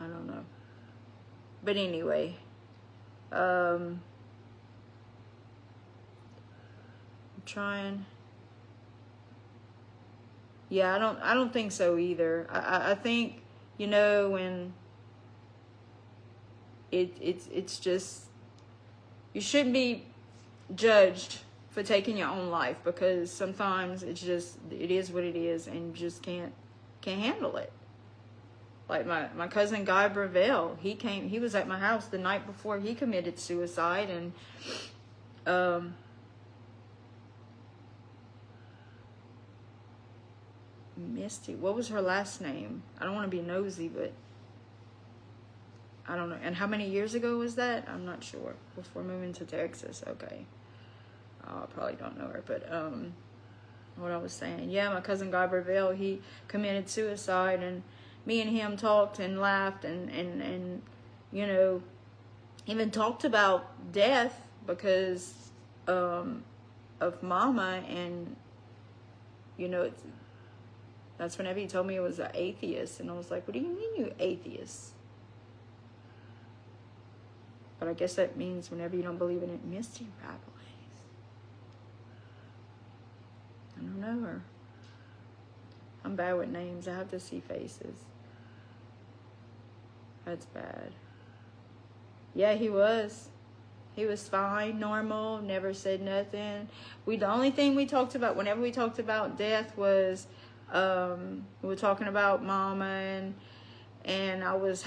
I don't know. But anyway, I'm trying. Yeah, I don't think so either. I think, you know, when it's just, you shouldn't be judged for taking your own life, because sometimes it is what it is, and you just can't handle it. Like my cousin Guy Breville, he was at my house the night before he committed suicide, and Misty, what was her last name? I don't want to be nosy, but I don't know. And how many years ago was that? I'm not sure. Before moving to Texas. Okay. Oh, I probably don't know her, but what I was saying. Yeah, my cousin Guy Breville, he committed suicide, and me and him talked and laughed and you know, even talked about death because of Mama, and you know, that's whenever he told me he was an atheist, and I was like, what do you mean you atheist? But I guess that means whenever you don't believe in it, Misty Rabbies. I don't know her. I'm bad with names. I have to see faces. That's bad. Yeah, he was. He was fine, normal, never said nothing. The only thing we talked about, whenever we talked about death, was we were talking about Mama, and I was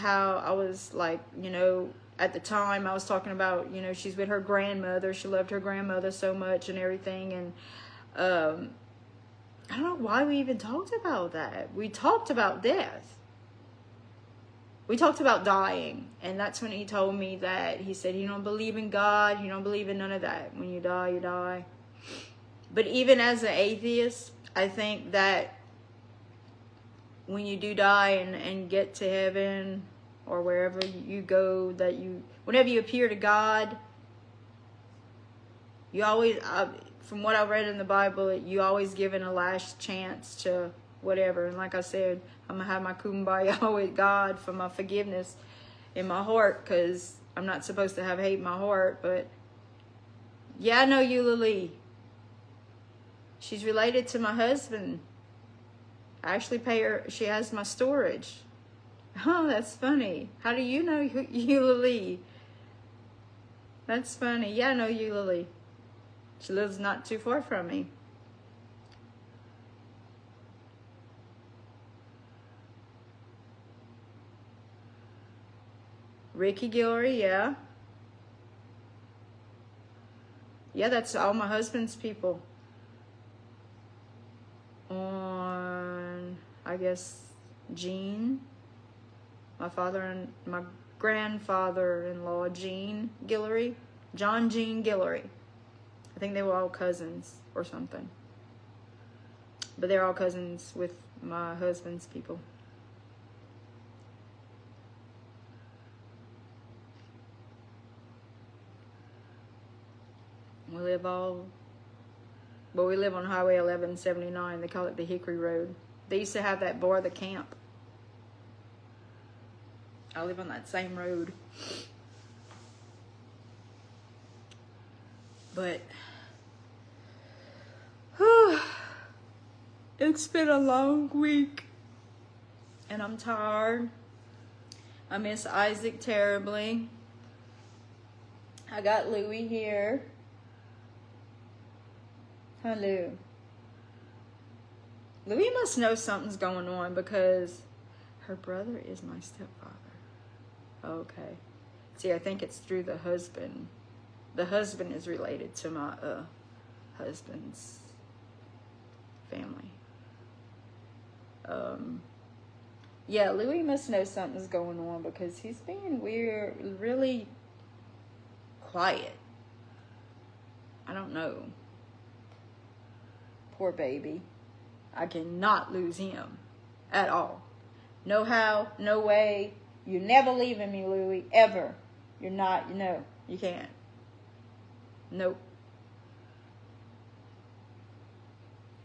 like, you know, at the time I was talking about, you know, she's with her grandmother. She loved her grandmother so much and everything. And I don't know why we even talked about that. We talked about death. We talked about dying, and that's when he told me that he said, you don't believe in God, you don't believe in none of that. When you die, you die. But even as an atheist, I think that when you do die and get to heaven or wherever you go, whenever you appear to God, you always, from what I read in the Bible, you always given a last chance to whatever. And like I said, I'm going to have my kumbaya with God for my forgiveness in my heart, because I'm not supposed to have hate in my heart. But yeah, I know Eula Lee. She's related to my husband. I actually pay her. She has my storage. Oh, that's funny. How do you know Eula Lee? That's funny. Yeah, I know Eula Lee. She lives not too far from me. Ricky Guillory, yeah. Yeah, that's all my husband's people. On, I guess, Gene. My father and my grandfather-in-law, Gene Guillory. John Gene Guillory. I think they were all cousins or something. But they're all cousins with my husband's people. We live on Highway 1179. They call it the Hickory Road. They used to have that bar, the camp. I live on that same road. But it's been a long week, and I'm tired. I miss Isaac terribly. I got Louie here. Hello. Louie must know something's going on, because her brother is my stepfather. Okay. See, I think it's through the husband. The husband is related to my husband's family. Yeah, Louie must know something's going on, because he's being weird, really quiet. I don't know. Poor baby. I cannot lose him at all. No how, no way. You're never leaving me, Louie, ever. You're not, you can't. Nope.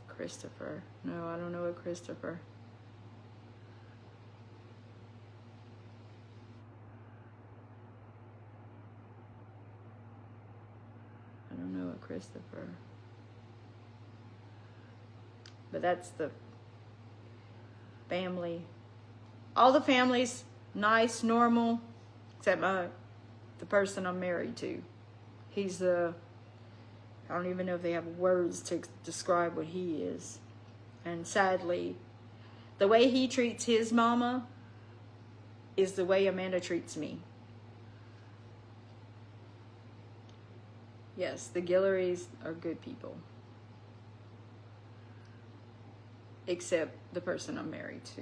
Christopher. No, I don't know a Christopher. I don't know a Christopher. But that's the family. All the families, nice, normal, except the person I'm married to. He's I don't even know if they have words to describe what he is. And sadly, the way he treats his mama is the way Amanda treats me. Yes, the Guillorys are good people. Except the person I'm married to.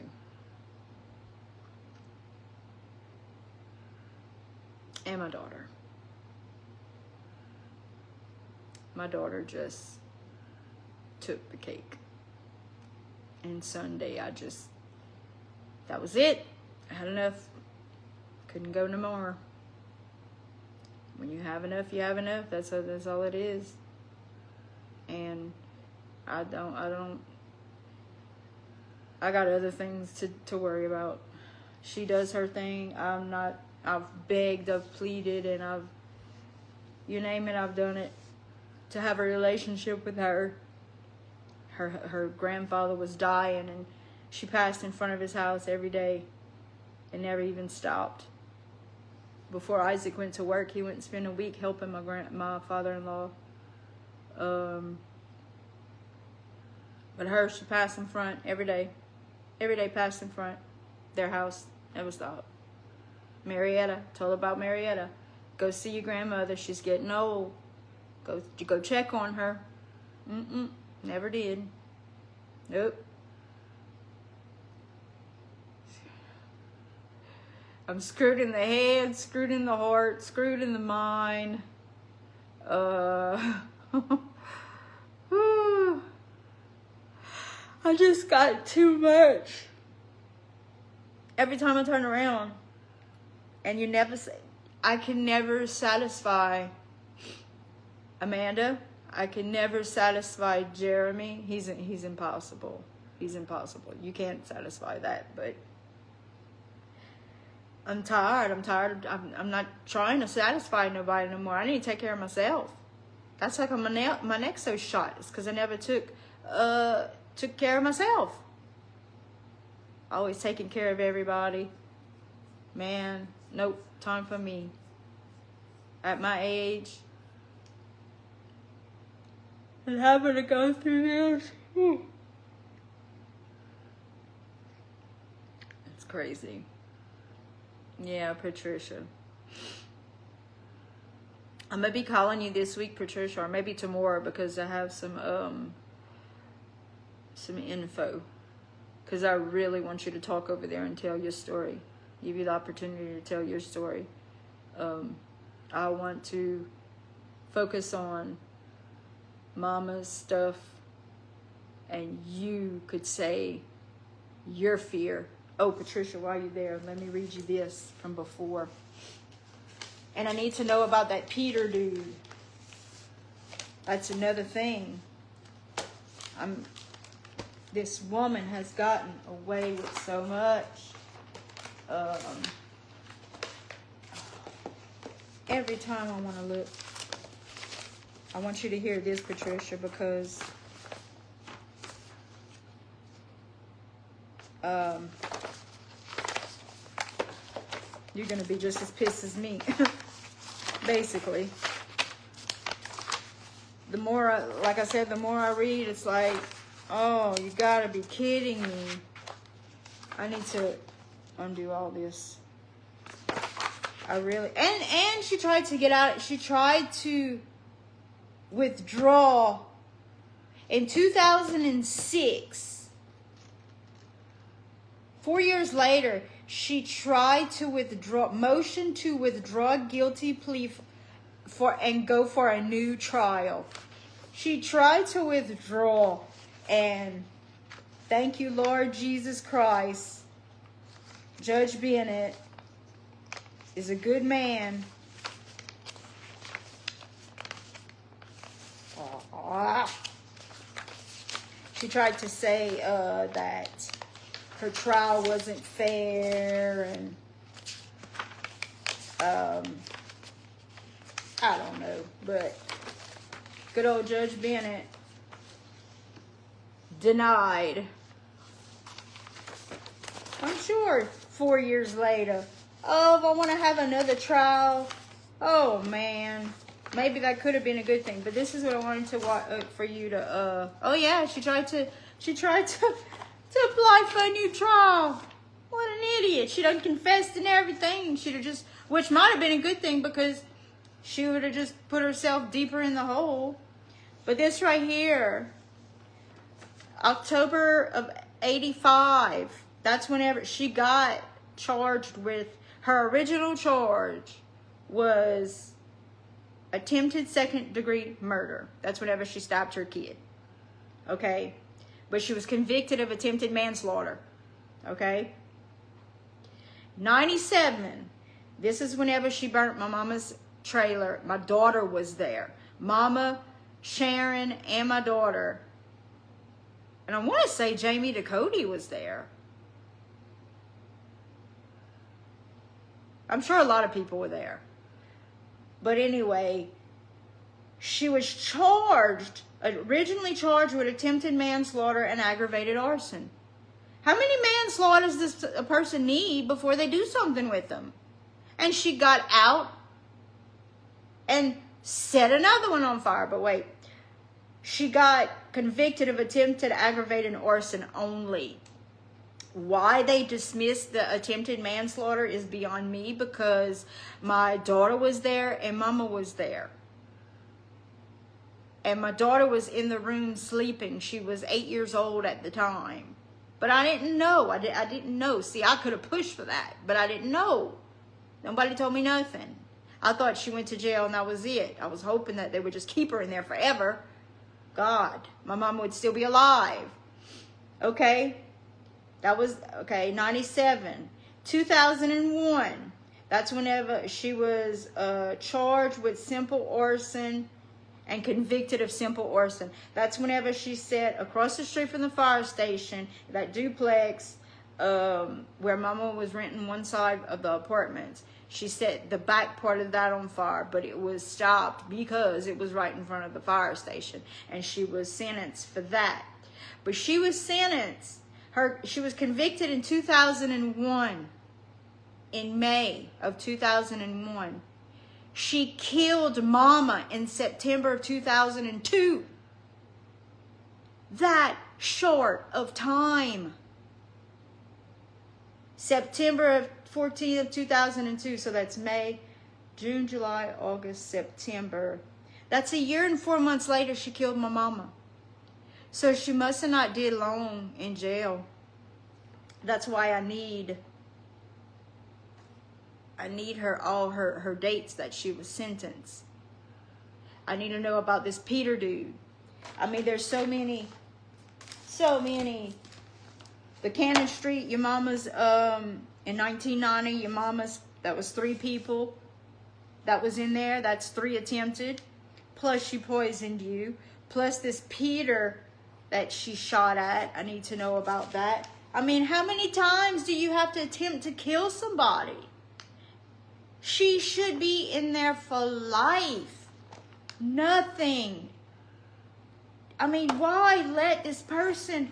And my daughter. My daughter just took the cake. And Sunday, that was it. I had enough. Couldn't go no more. When you have enough, you have enough. That's all it is. And I got other things to worry about. She does her thing. I'm not I've begged, I've pleaded, and I've, you name it, I've done it to have a relationship with her. Her grandfather was dying, and she passed in front of his house every day and never even stopped. Before Isaac went to work, he went and spent a week helping my father-in-law. But her, she passed in front every day. Every day passed in front. Their house never stopped. Marietta, told her about Marietta. Go see your grandmother. She's getting old. Go check on her. Never did. Nope. I'm screwed in the head, screwed in the heart, screwed in the mind. I just got too much. Every time I turn around, and you never say, I can never satisfy Amanda. I can never satisfy Jeremy. He's impossible. He's impossible. You can't satisfy that. But I'm tired. I'm not trying to satisfy nobody no more. I need to take care of myself. That's like my neck's so shot. It's because I never took care of myself. Always taking care of everybody. Man, nope. Time for me. At my age, and having to go through this, it's crazy. Yeah, Patricia. I'm gonna be calling you this week, Patricia, or maybe tomorrow, because I have some info. Because I really want you to talk over there and tell your story. Give you the opportunity to tell your story. I want to focus on Mama's stuff, and you could say your fear. Oh, Patricia, while you're there, let me read you this from before. And I need to know about that Peter dude. That's another thing. This woman has gotten away with so much. Every time I want to look, I want you to hear this, Patricia, because you're going to be just as pissed as me, basically. The more, like I said, the more I read, it's like, oh, you got to be kidding me. I need to undo all this. I really, and she tried to get out. She tried to withdraw in 2006. 4 years later, she tried to motion to withdraw guilty plea and go for a new trial. She tried to withdraw, and thank you, Lord Jesus Christ. Judge Bennett is a good man. She tried to say that her trial wasn't fair, and I don't know, but good old Judge Bennett denied. I'm sure 4 years later, oh, if I want to have another trial, oh man, maybe that could have been a good thing. But this is what I wanted to for you to. Oh yeah, she tried to apply for a new trial. What an idiot! She done confessed and everything. She'd have just, which might have been a good thing, because she would have just put herself deeper in the hole. But this right here, October of '85. That's whenever she got charged with. Her original charge was attempted second-degree murder. That's whenever she stabbed her kid. Okay? But she was convicted of attempted manslaughter. Okay? 97. This is whenever she burnt my mama's trailer. My daughter was there. Mama, Sharon, and my daughter. And I want to say Jamie Ducote was there. I'm sure a lot of people were there. But anyway, she was originally charged with attempted manslaughter and aggravated arson. How many manslaughters does a person need before they do something with them? And she got out and set another one on fire. But wait, she got convicted of attempted aggravated arson only. Why they dismissed the attempted manslaughter is beyond me, because my daughter was there and Mama was there. And my daughter was in the room sleeping. She was 8 years old at the time. But I didn't know. I didn't know. See, I could have pushed for that, but I didn't know. Nobody told me nothing. I thought she went to jail and that was it. I was hoping that they would just keep her in there forever. God, my mom would still be alive. Okay? That was, okay, 97. 2001. That's whenever she was charged with simple arson and convicted of simple arson. That's whenever she sat across the street from the fire station, that duplex where Mama was renting one side of the apartments. She set the back part of that on fire, but it was stopped because it was right in front of the fire station, and she was sentenced for that. But she was sentenced. She was convicted in 2001, in May of 2001. She killed Mama in September of 2002. That short of time. September 14th of 2002. So that's May, June, July, August, September. That's a year and 4 months later she killed my mama. So she must have not did long in jail. That's why I need all her dates that she was sentenced. I need to know about this Peter dude. I mean, there's so many. Buchanan Street, your mama's, in 1990, your mama's, that was 3 people that was in there. That's 3 attempted. Plus she poisoned you. Plus this Peter that she shot at. I need to know about that. I mean, how many times do you have to attempt to kill somebody? She should be in there for life. Nothing. I mean, why let this person,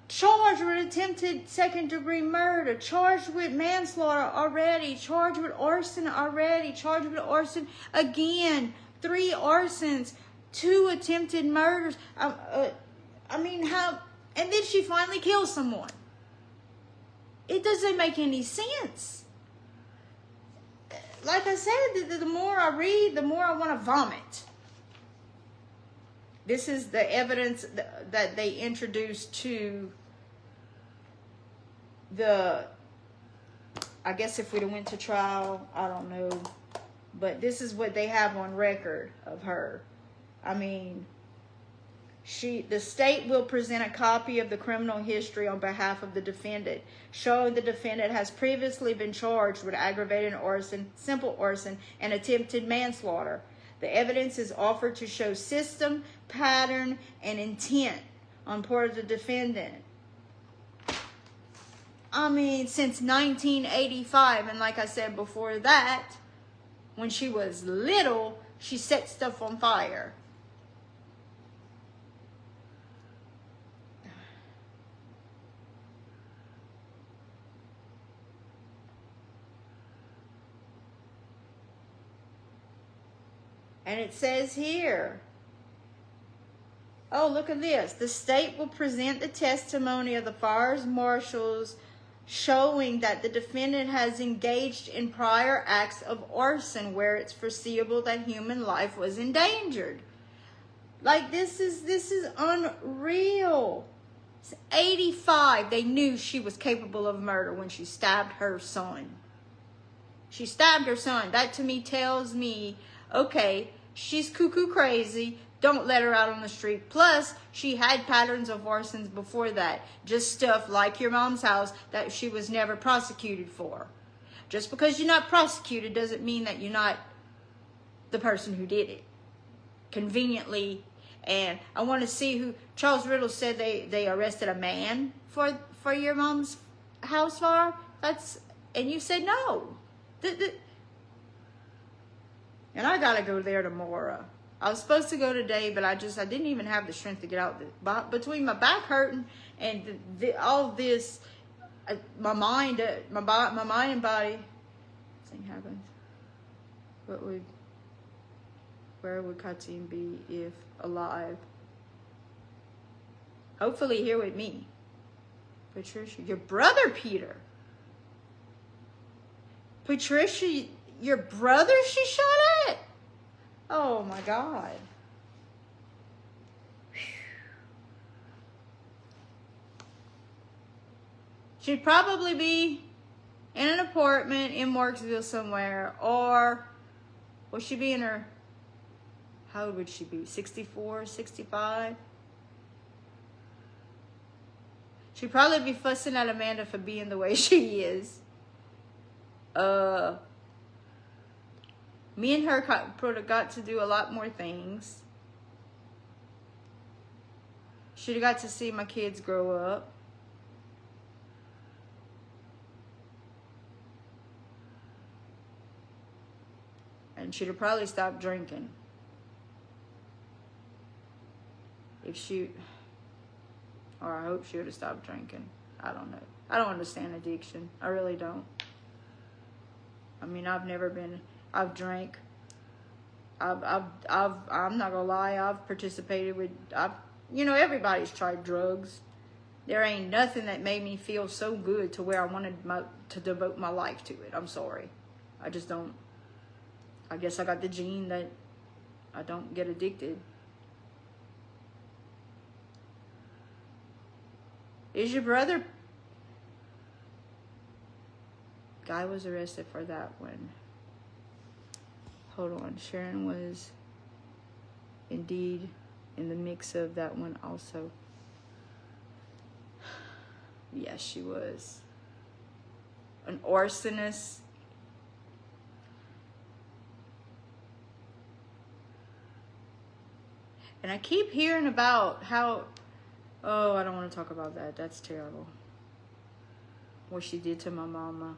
charged with attempted second-degree murder, charged with manslaughter already, charged with arson already, charged with arson again, 3 arsons, 2 attempted murders. I mean, how, and then she finally kills someone. It doesn't make any sense. Like I said, the more I read, the more I want to vomit. This is the evidence that they introduced to I guess if we'd have went to trial, I don't know. But this is what they have on record of her. I mean, the state will present a copy of the criminal history on behalf of the defendant, showing the defendant has previously been charged with aggravated arson, simple arson, and attempted manslaughter. The evidence is offered to show system, pattern, and intent on part of the defendant. I mean, since 1985, and like I said before that, when she was little, she set stuff on fire. And it says here, oh, look at this. The state will present the testimony of the fire marshals showing that the defendant has engaged in prior acts of arson where it's foreseeable that human life was endangered. Like, this is unreal. It's 85. They knew she was capable of murder when she stabbed her son. She stabbed her son. That to me tells me, okay, she's cuckoo crazy. Don't let her out on the street. Plus, she had patterns of arsons before that. Just stuff like your mom's house that she was never prosecuted for. Just because you're not prosecuted doesn't mean that you're not the person who did it. Conveniently. And I want to see who, Charles Riddle said they arrested a man for your mom's house fire. And you said no. And I gotta go there tomorrow. I was supposed to go today, but I didn't even have the strength to get out. Between my back hurting and all this, my mind and body. Thing happens. Where would Katine be if alive? Hopefully here with me. Patricia, your brother Peter. Patricia, your brother she shot at? Oh my God. She'd probably be in an apartment in Marksville somewhere, or would she be in her, how old would she be, 64, 65? She'd probably be fussing at Amanda for being the way she is. Me and her got to do a lot more things. Should have got to see my kids grow up. And should have probably stopped drinking. Or I hope she would have stopped drinking. I don't know. I don't understand addiction. I really don't. I mean, I've drank. I'm not gonna lie. I've participated with. Everybody's tried drugs. There ain't nothing that made me feel so good to where I wanted to devote my life to it. I'm sorry. I just don't. I guess I got the gene that I don't get addicted. Is your brother? Guy was arrested for that one. Hold on. Sharon was indeed in the mix of that one also. Yes, she was. An arsonist. And I keep hearing about how, I don't want to talk about that. That's terrible. What she did to my mama.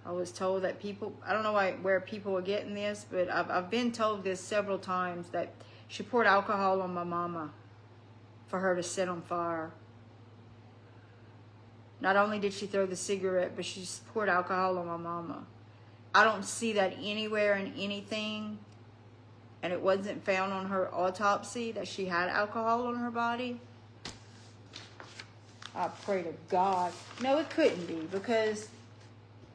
I was told that people, I don't know where people are getting this, but I've been told this several times, that she poured alcohol on my mama for her to set on fire. Not only did she throw the cigarette, but she poured alcohol on my mama. I don't see that anywhere in anything. And it wasn't found on her autopsy that she had alcohol on her body. I pray to God. No, it couldn't be, because,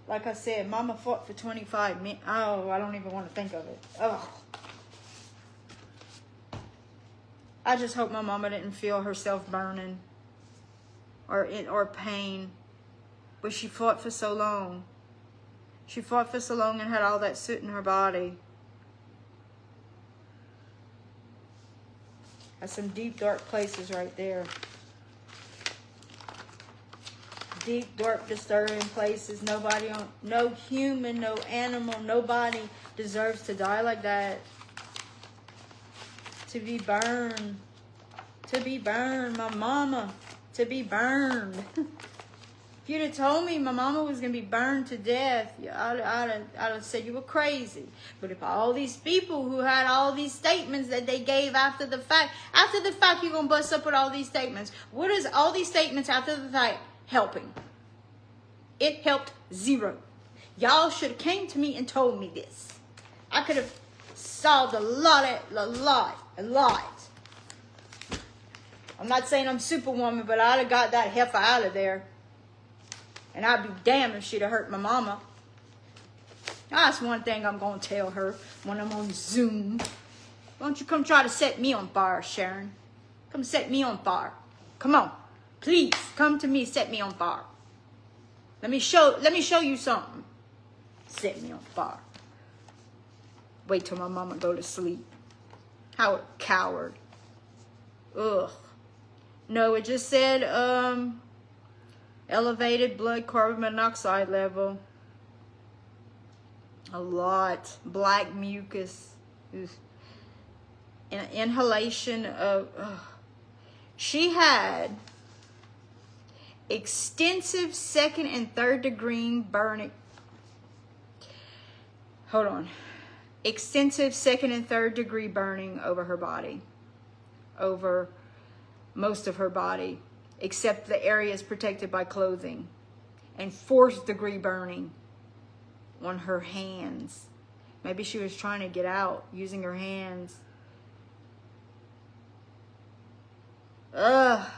like I said, Mama fought for 25 minutes. Oh, I don't even want to think of it. Oh. I just hope my mama didn't feel herself burning or pain. But she fought for so long. She fought for so long and had all that soot in her body. That's some deep, dark places right there. Deep, dark, disturbing places. No human, no animal, nobody deserves to die like that. To be burned. To be burned. My mama. To be burned. If you'd have told me my mama was going to be burned to death, I'd have said you were crazy. But if all these people who had all these statements that they gave after the fact you're going to bust up with all these statements. What is all these statements after the fact helping? It helped zero. Y'all should have came to me and told me this. I could have solved a lot. I'm not saying I'm Superwoman, but I'd have got that heifer out of there. And I'd be damned if she'd have hurt my mama. That's one thing I'm going to tell her when I'm on Zoom. Don't you come try to set me on fire, Sharon. Come set me on fire. Come on. Please, come to me, set me on fire. Let me show you something. Set me on fire. Wait till my mama go to sleep. How a coward. Ugh. No, it just said, elevated blood carbon monoxide level. A lot. Black mucus. Inhalation of... She had extensive second and third degree burning. Hold on. Extensive second and third degree burning over her body. Over most of her body, except the areas protected by clothing. And fourth degree burning on her hands. Maybe she was trying to get out using her hands. Ugh.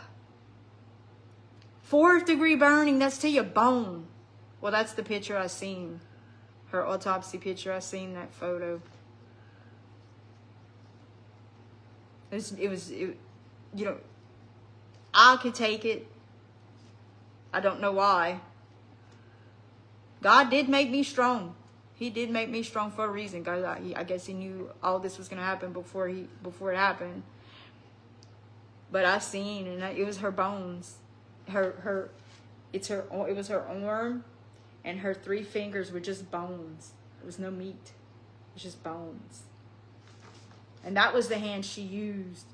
Fourth degree burning, that's to your bone. Well, that's the picture I seen. Her autopsy picture, I seen that photo. It was, you know, I could take it. I don't know why. God did make me strong. He did make me strong for a reason. God, I guess he knew all this was going to happen before it happened. But I seen, and it was her bones. It was her arm, and her 3 fingers were just bones. It was no meat. It was just bones. And that was the hand she used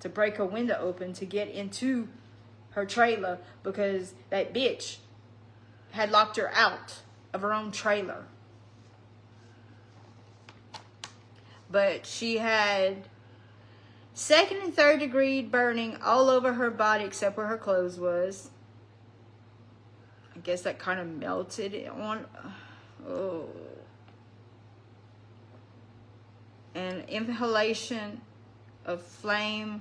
to break her window open to get into her trailer, because that bitch had locked her out of her own trailer. But she had second and third degree burning all over her body except where her clothes was. I guess that kind of melted it on. Oh. And inhalation of flame,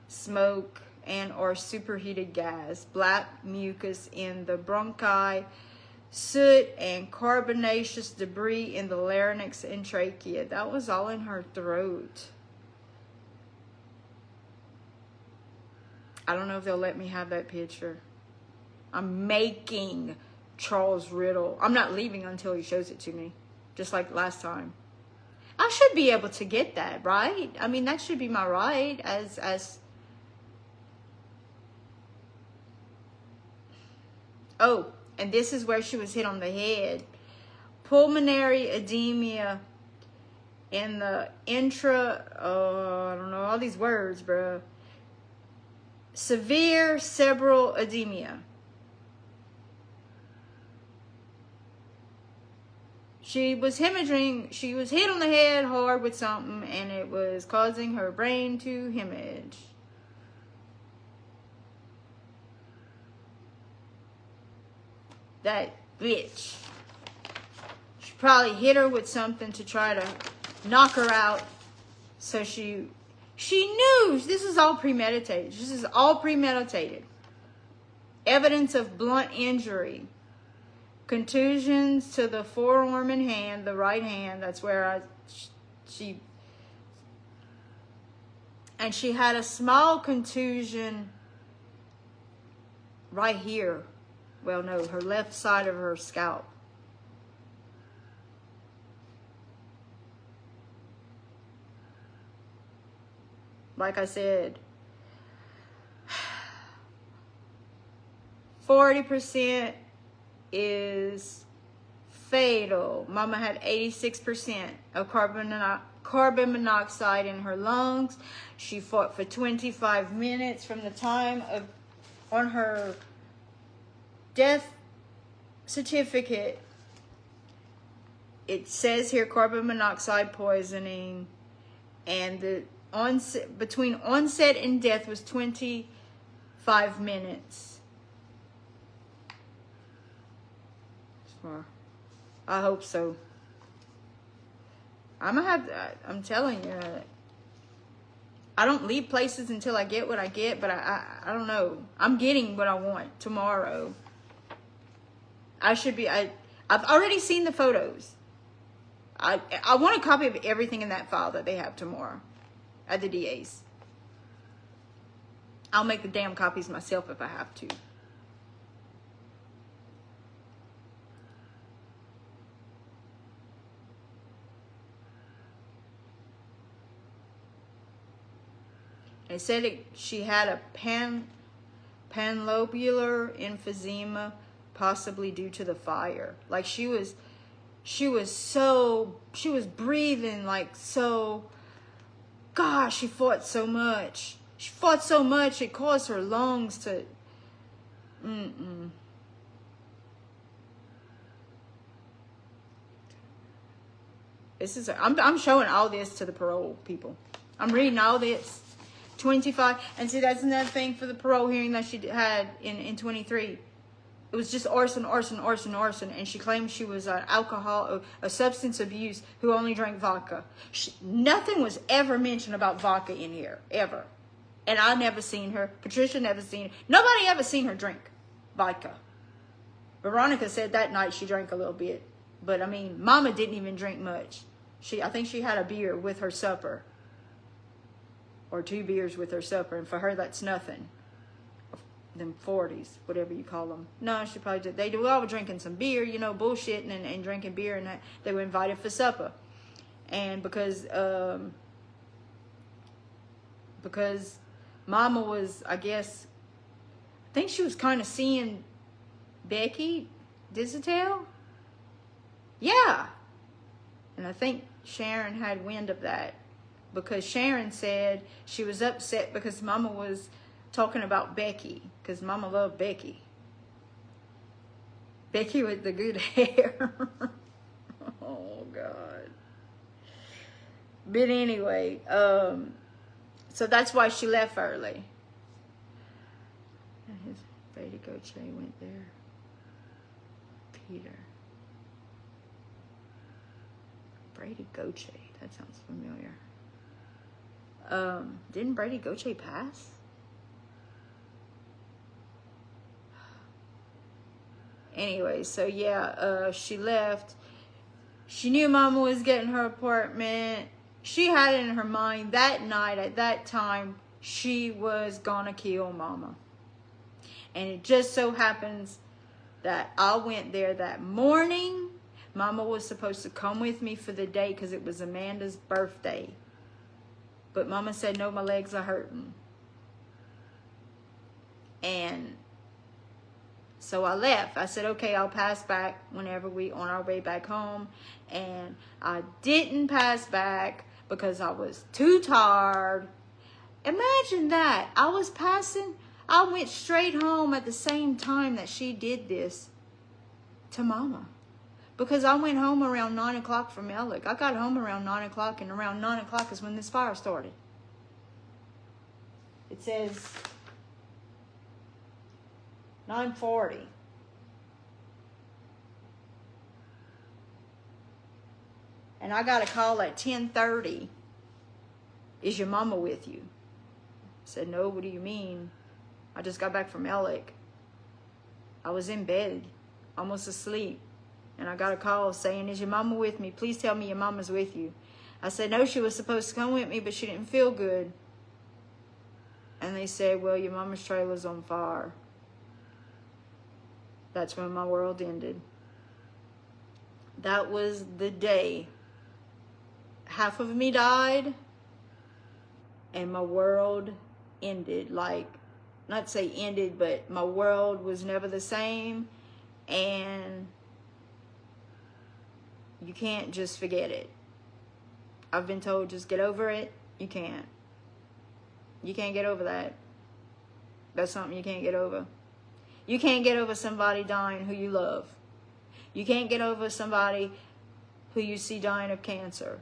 smoke, and or superheated gas, black mucus in the bronchi, soot and carbonaceous debris in the larynx and trachea. That was all in her throat. I don't know if they'll let me have that picture. I'm making Charles Riddle. I'm not leaving until he shows it to me, just like last time. I should be able to get that, right? I mean, that should be my right as oh, and this is where she was hit on the head. Pulmonary edema in the I don't know all these words, bro. Severe cerebral edema. She was hemorrhaging. She was hit on the head hard with something, and it was causing her brain to hemorrhage. That bitch. She probably hit her with something to try to knock her out. So she knew this is all premeditated. This is all premeditated. Evidence of blunt injury. Contusions to the forearm and hand, the right hand. That's where she had a small contusion right here. Well, no, her left side of her scalp. Like I said, 40% is fatal. Mama had 86% of carbon monoxide in her lungs. She fought for 25 minutes from the time of on her death certificate. It says here carbon monoxide poisoning, and the between onset and death was 25 minutes. I hope so. I'm telling you, I don't leave places until I get what I get, but I don't know. I'm getting what I want tomorrow. I've already seen the photos. I want a copy of everything in that file that they have tomorrow at the DA's. I'll make the damn copies myself if I have to. They said she had a panlobular emphysema, possibly due to the fire. Like she was breathing like so. Gosh, she fought so much. She fought so much, it caused her lungs to Mm-mm. This is, I'm showing all this to the parole people. I'm reading all this. 25, and see, that's another thing for the parole hearing that she had in 23. It was just arson, and she claimed she was an a substance abuse who only drank vodka. Nothing was ever mentioned about vodka in here, ever. And I never seen her. Patricia never seen her. Nobody ever seen her drink vodka. Veronica said that night she drank a little bit. But, I mean, Mama didn't even drink much. I think she had a beer with her supper. Or 2 beers with her supper. And for her, that's nothing. Them 40s, whatever you call them. No, she probably did. They were all drinking some beer, you know, bullshitting and drinking beer. And they were invited for supper. And because Mama was, I think she was kind of seeing Becky Disotell. Yeah. And I think Sharon had wind of that. Because Sharon said she was upset because Mama was talking about Becky. Because Mama loved Becky. Becky with the good hair. Oh, God. But anyway, so that's why she left early. And Brady Goche went there. Peter. Brady Goche. That sounds familiar. Didn't Brady Goche pass? Anyway, so yeah, she left. She knew Mama was getting her apartment. She had it in her mind that night, at that time, she was gonna kill Mama. And it just so happens that I went there that morning. Mama was supposed to come with me for the day because it was Amanda's birthday. But Mama said, no, my legs are hurting. And so I left. I said, okay, I'll pass back whenever we on our way back home. And I didn't pass back because I was too tired. Imagine that. I went straight home at the same time that she did this to Mama. Because I went home around 9 o'clock from Ellick. I got home around 9 o'clock, and around 9 o'clock is when this fire started. It says 9:40. And I got a call at 10:30. Is your mama with you? I said, no, what do you mean? I just got back from Ellick. I was in bed, almost asleep. And I got a call saying, is your mama with me? Please tell me your mama's with you. I said, no, she was supposed to come with me, but she didn't feel good. And they said, well, your mama's trailer's on fire. That's when my world ended. That was the day. Half of me died, and my world ended. Like, not say ended, but my world was never the same. And you can't just forget it. I've been told just get over it. You can't. You can't get over that. That's something you can't get over. You can't get over somebody dying who you love. You can't get over somebody who you see dying of cancer.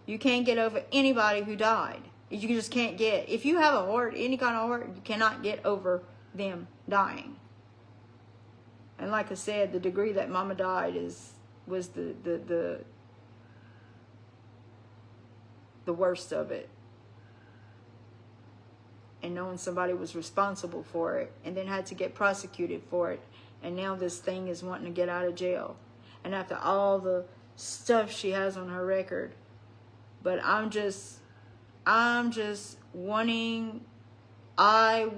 You can't get over anybody who died. You just can't get. If you have a heart, any kind of heart, you cannot get over them dying. And like I said, the degree that Mama died was the worst of it. And knowing somebody was responsible for it and then had to get prosecuted for it. And now this thing is wanting to get out of jail. And after all the stuff she has on her record. But I'm just wanting, I've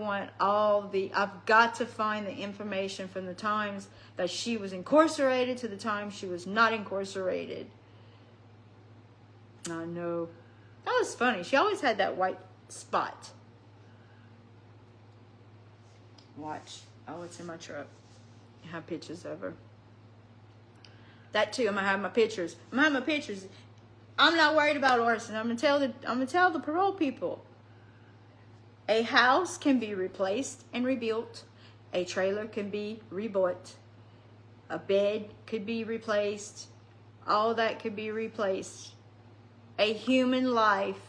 got to find the information from the times that she was incarcerated to the time she was not incarcerated. I know. That was funny. She always had that white spot. Watch. Oh, it's in my truck. I have pictures of her. That too. I'm gonna have my pictures. I'm not worried about arson. I'm gonna tell the parole people. A house can be replaced and rebuilt. A trailer can be rebought. A bed could be replaced. All that could be replaced. A human life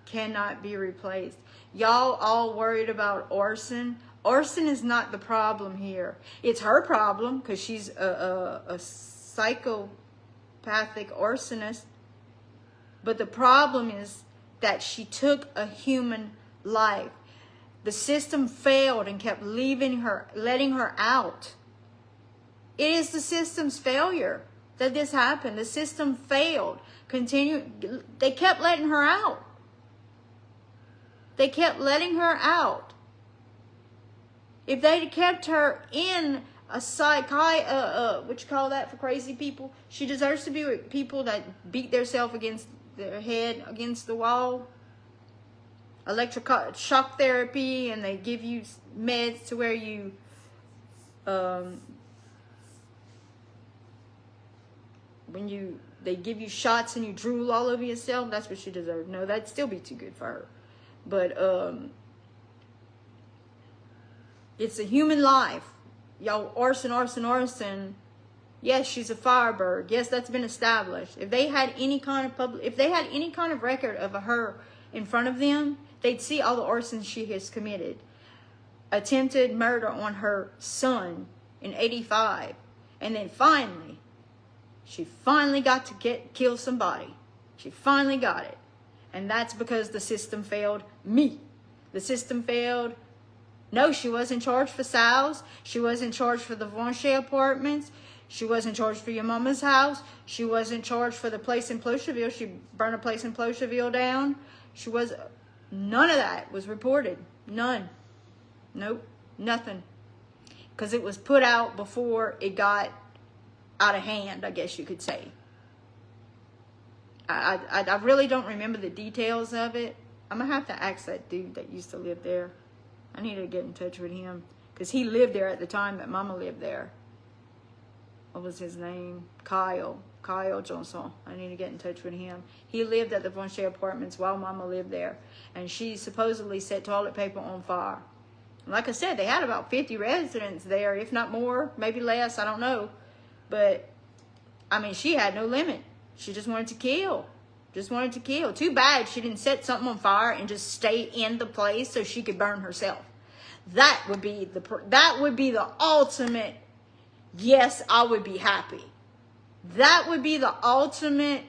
cannot be replaced. Y'all all worried about arson. Arson is not the problem here. It's her problem because she's a psychopathic arsonist. But the problem is that she took a human life. The system failed and kept letting her out. It is the system's failure that this happened. The system failed. They kept letting her out. They kept letting her out. If they'd kept her in a what you call that for crazy people? She deserves to be with people that beat themselves against their head against the wall. Electric shock therapy, and they give you meds to where you they give you shots and you drool all over yourself. That's what she deserves. No, that'd still be too good for her. But it's a human life. Y'all, arson. Yes, she's a firebird. Yes, that's been established. If they had any kind of record of her in front of them, they'd see all the arsons she has committed. Attempted murder on her son in '85. And then she finally got to kill somebody. She finally got it. And that's because the system failed me. The system failed. No, she wasn't charged for Sal's. She wasn't charged for the Vonshea apartments. She wasn't charged for your mama's house. She wasn't charged for the place in Plocherville. She burned a place in Plocherville down. None of that was reported. None. Nope. Nothing. Because it was put out before it got out of hand, I guess you could say. I really don't remember the details of it. I'm going to have to ask that dude that used to live there. I need to get in touch with him. Because he lived there at the time that Mama lived there. What was his name? Kyle Johnson. I need to get in touch with him. He lived at the Vonshea apartments while Mama lived there. And she supposedly set toilet paper on fire. Like I said, they had about 50 residents there, if not more, maybe less, I don't know. But, I mean, she had no limit. She just wanted to kill. Too bad she didn't set something on fire and just stay in the place so she could burn herself. That would be the ultimate, yes, I would be happy. That would be the ultimate,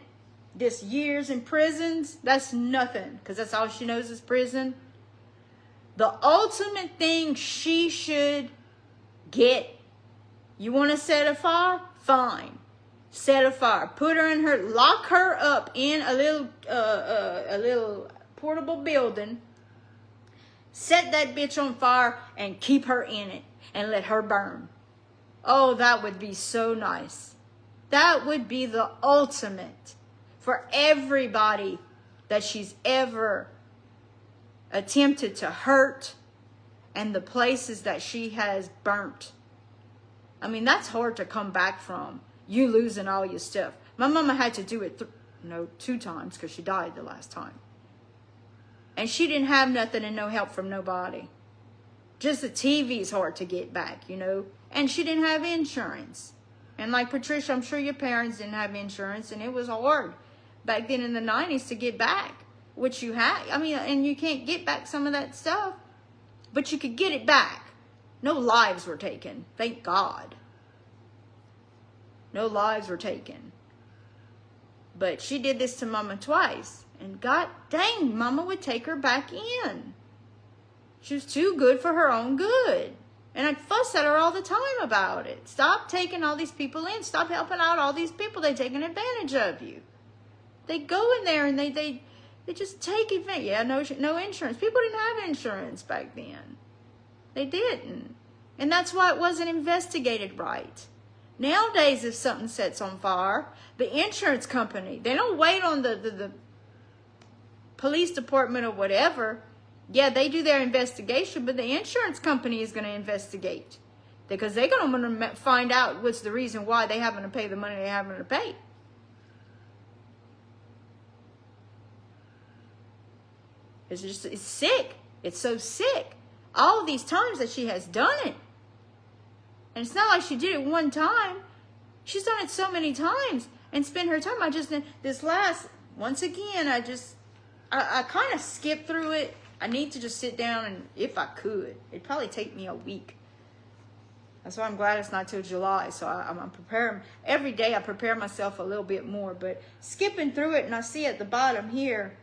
this years in prisons, that's nothing. Because that's all she knows is prison. The ultimate thing she should get, you want to set a fire? Fine. Set a fire. Lock her up in a little portable building. Set that bitch on fire and keep her in it and let her burn. Oh, that would be so nice. That would be the ultimate for everybody that she's ever attempted to hurt and the places that she has burnt. I mean, that's hard to come back from. You losing all your stuff. My mama had to do it 2 times because she died the last time. And she didn't have nothing and no help from nobody. Just the TV's hard to get back, you know. And she didn't have insurance. And like Patricia, I'm sure your parents didn't have insurance. And it was hard back then in the 90s to get back what you had. I mean, and you can't get back some of that stuff. But you could get it back. No lives were taken. Thank God. No lives were taken. But she did this to Mama twice. And God dang, Mama would take her back in. She was too good for her own good. And I'd fuss at her all the time about it. Stop taking all these people in. Stop helping out all these people. They're taking advantage of you. They go in there and they just take advantage. Yeah, no insurance. People didn't have insurance back then. They didn't. And that's why it wasn't investigated right. Nowadays, if something sets on fire, the insurance company, they don't wait on the police department or whatever. Yeah, they do their investigation, but the insurance company is going to investigate. Because they're going to find out what's the reason why they having to pay the money they having to pay. It's sick. It's so sick. All these times that she has done it, And it's not like she did it one time. She's done it so many times and spent her time. Once again, I kind of skipped through it. I need to just sit down, and if I could, it'd probably take me a week. That's why I'm glad it's not till July. So I'm preparing. Every day I prepare myself a little bit more. But skipping through it, and I see at the bottom here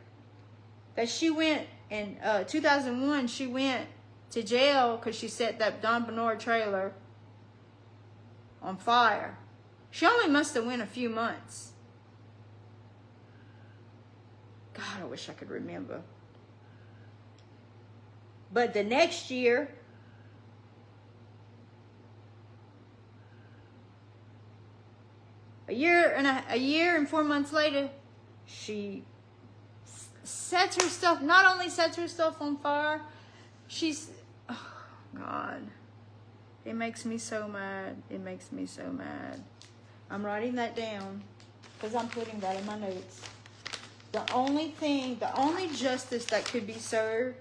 that she went in 2001, she went to jail because she set that Don Bernard trailer on fire. She only must have went a few months. God, I wish I could remember. But the next year, a year and 4 months later, she not only sets herself on fire, oh God, it makes me so mad. It makes me so mad. I'm writing that down because I'm putting that in my notes. The only justice that could be served,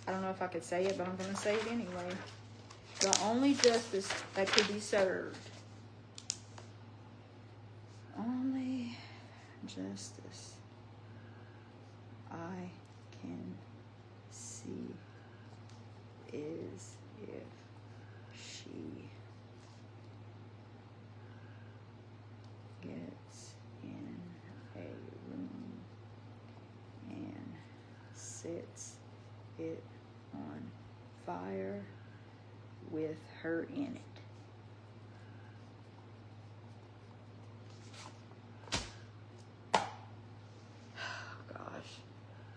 I don't know if I could say it, but I'm going to say it anyway. The only justice that could be served, only justice I can see is if she gets in a room and sets it on fire with her in it.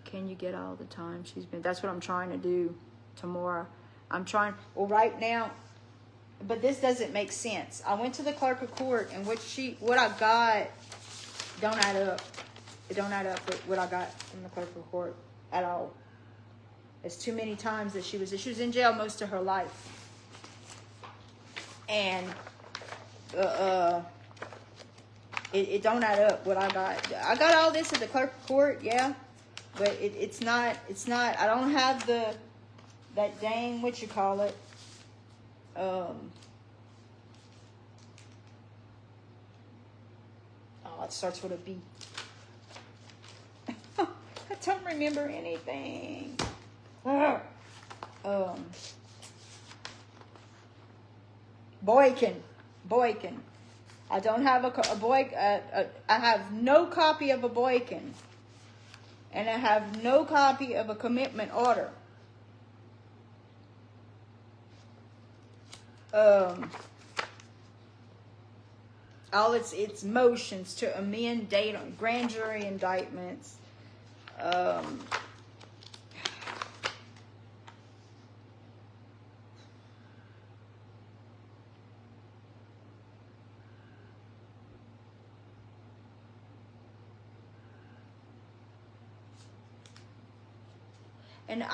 Can you get all the time she's been? That's what I'm trying to do tomorrow. Right now, but this doesn't make sense. I went to the clerk of court, and what I got don't add up. It don't add up with what I got from the clerk of court at all. It's too many times that she was in jail most of her life. And it don't add up what I got. I got all this at the clerk of court, yeah. But it's not, I don't have that dang, what you call it, it starts with a B. I don't remember anything. Boykin. I don't have I have no copy of a Boykin. And I have no copy of a commitment order. All it's motions to amend date on grand jury indictments. And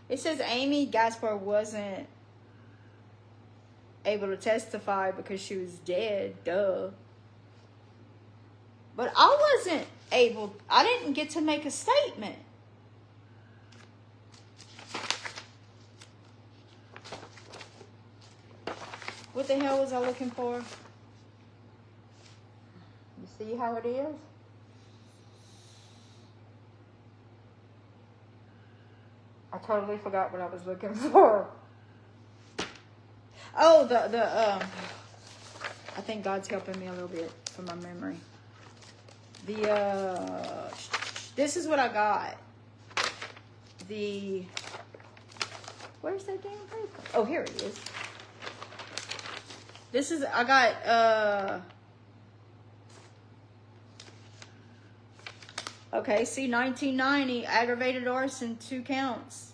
it says Amy Gaspar wasn't able to testify because she was dead, duh. But I didn't get to make a statement. What the hell was I looking for? You see how it is? I totally forgot what I was looking for. Oh, I think God's helping me a little bit from my memory. This is what I got. Where's that damn paper? Oh, here it is. I got, okay, see, 1990, aggravated arson, 2 counts.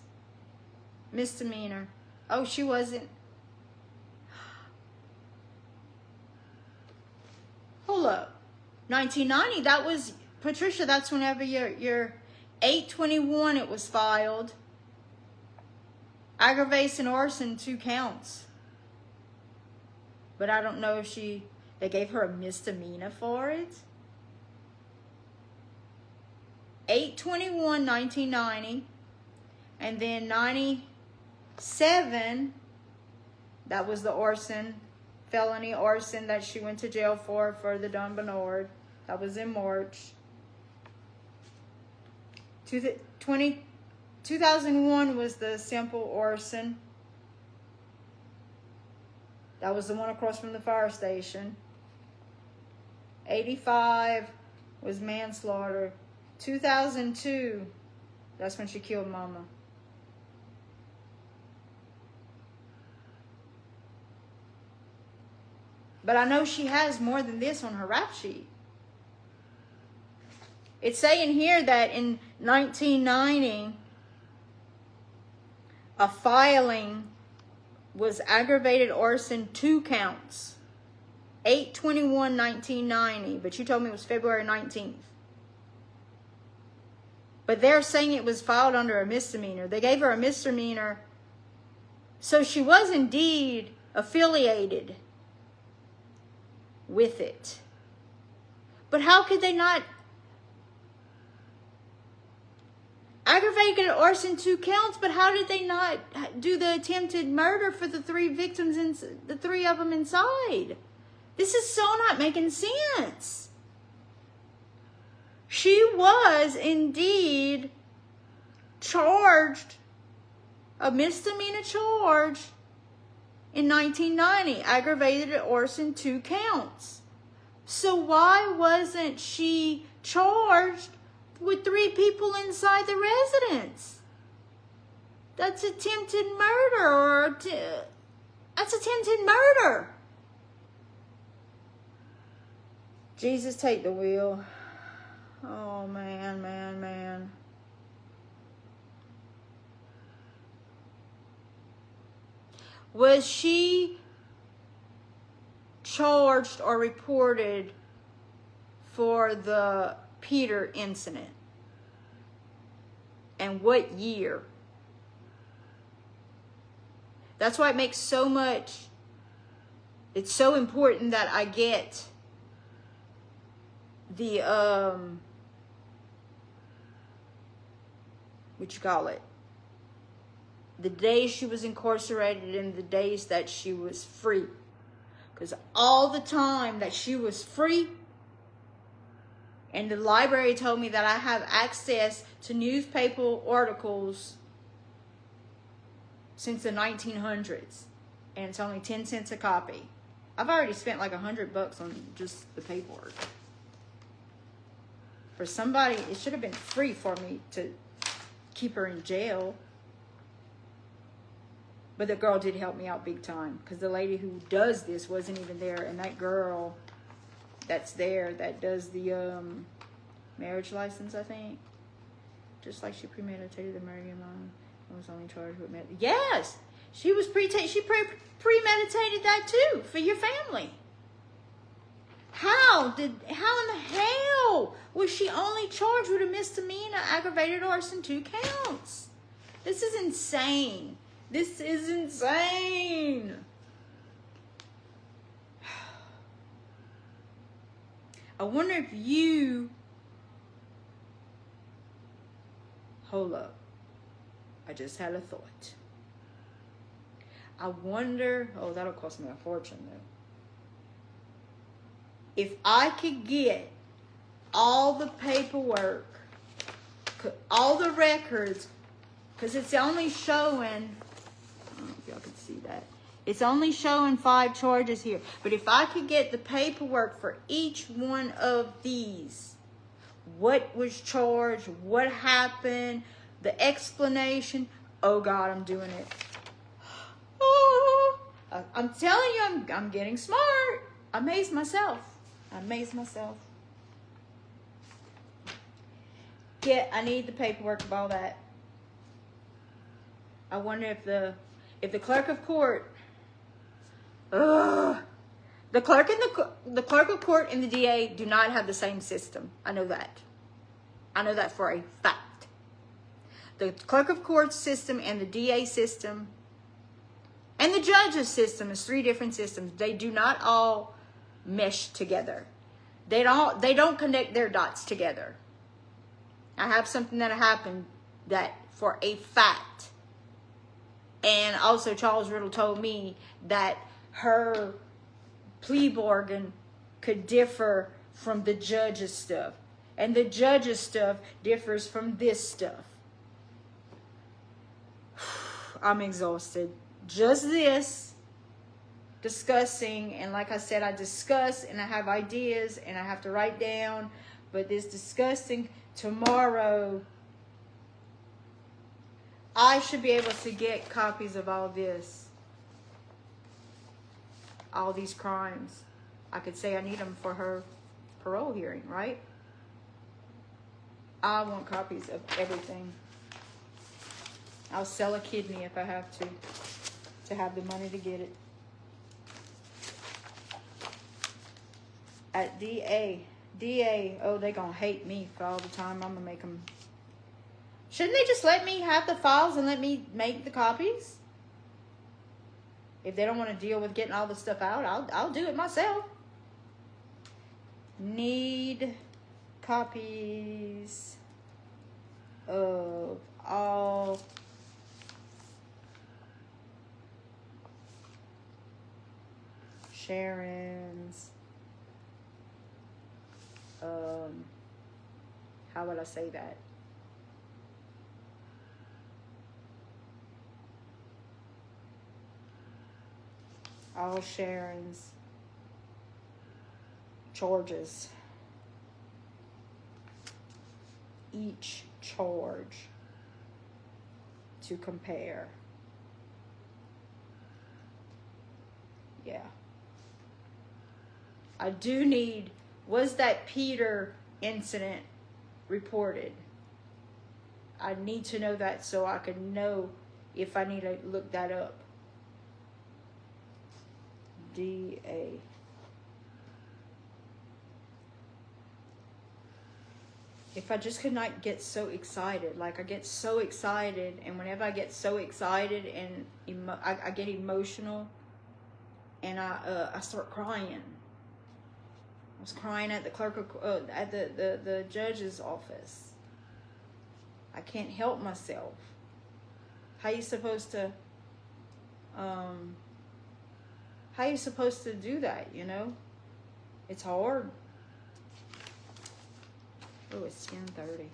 Misdemeanor. Oh, she wasn't. Hold up. 1990, that was, Patricia, that's whenever your 8/21 it was filed. Aggravation arson, 2 counts. But I don't know if they gave her a misdemeanor for it. 8/21, 1990. And then 97, That was the arson, felony arson that she went to jail for the Don Bernard. That was in March. 2001 was the simple arson. That was the one across from the fire station. 85 was manslaughter. 2002, that's when she killed Mama. But I know she has more than this on her rap sheet. It's saying here that in 1990, a filing was aggravated arson 2 counts. 8/21/1990, but you told me it was February 19th. But they're saying it was filed under a misdemeanor. They gave her a misdemeanor. So she was indeed affiliated with it. But how could they not aggravated arson 2 counts, but how did they not do the attempted murder for the 3 victims and the 3 of them inside? This is so not making sense. She was indeed charged, a misdemeanor charge in 1990, aggravated arson 2 counts. So why wasn't she charged with 3 people inside the residence? That's attempted murder. That's attempted murder. Jesus, take the wheel. Oh, man, man, man. Was she charged or reported for the Peter incident? And what year? That's why it makes so much, it's so important that I get the, what you call it? The days she was incarcerated and the days that she was free. Because all the time that she was free, and the library told me that I have access to newspaper articles since the 1900s. And it's only 10 cents a copy. I've already spent like $100 on just the paperwork. For somebody, it should have been free for me to keep her in jail. But the girl did help me out big time. Because the lady who does this wasn't even there. And that girl that's there that does the marriage license, I think. Just like she premeditated the murder of your mom. I was only charged with yes! She was premeditated that too for your family. How in the hell was she only charged with a misdemeanor aggravated arson 2 counts? This is insane. This is insane. I wonder if you... Hold up. I just had a thought. I wonder... Oh, that'll cost me a fortune, though. If I could get all the paperwork, all the records, because it's only showing... I don't know if y'all can see that. It's only showing 5 charges here. But if I could get the paperwork for each one of these, what was charged, what happened, the explanation, oh God, I'm doing it. Oh, I'm telling you, I'm getting smart. I amaze myself. I amaze myself. I need the paperwork of all that. I wonder if the clerk of court... The clerk of court and the DA do not have the same system. I know that. I know that for a fact. The clerk of court system and the DA system and the judge's system is 3 different systems. They do not all mesh together. They don't connect their dots together. I have something that happened that for a fact And also Charles Riddle told me that her plea bargain could differ from the judge's stuff. And the judge's stuff differs from this stuff. I'm exhausted. Just this, discussing, and like I said, I discuss and I have ideas and I have to write down, but this discussing tomorrow, I should be able to get copies of all this, all these crimes. I could say I need them for her parole hearing, right? I want copies of everything. I'll sell a kidney if I have to have the money to get it. At DA, oh, they gonna hate me for all the time I'm gonna make them. Shouldn't they just let me have the files and let me make the copies? If they don't want to deal with getting all the stuff out, I'll do it myself. Need copies of all Sharon's, how would I say that? All Sharon's charges. Each charge to compare. Yeah. I do need, was that Peter incident reported? I need to know that so I can know if I need to look that up. DA. If I just could not get so excited, like I get so excited, and whenever I get so excited and I get emotional, and I start crying. I was crying at the clerk of, at the judge's office. I can't help myself. How you supposed to do that, you know? It's hard. Oh, it's 10:30.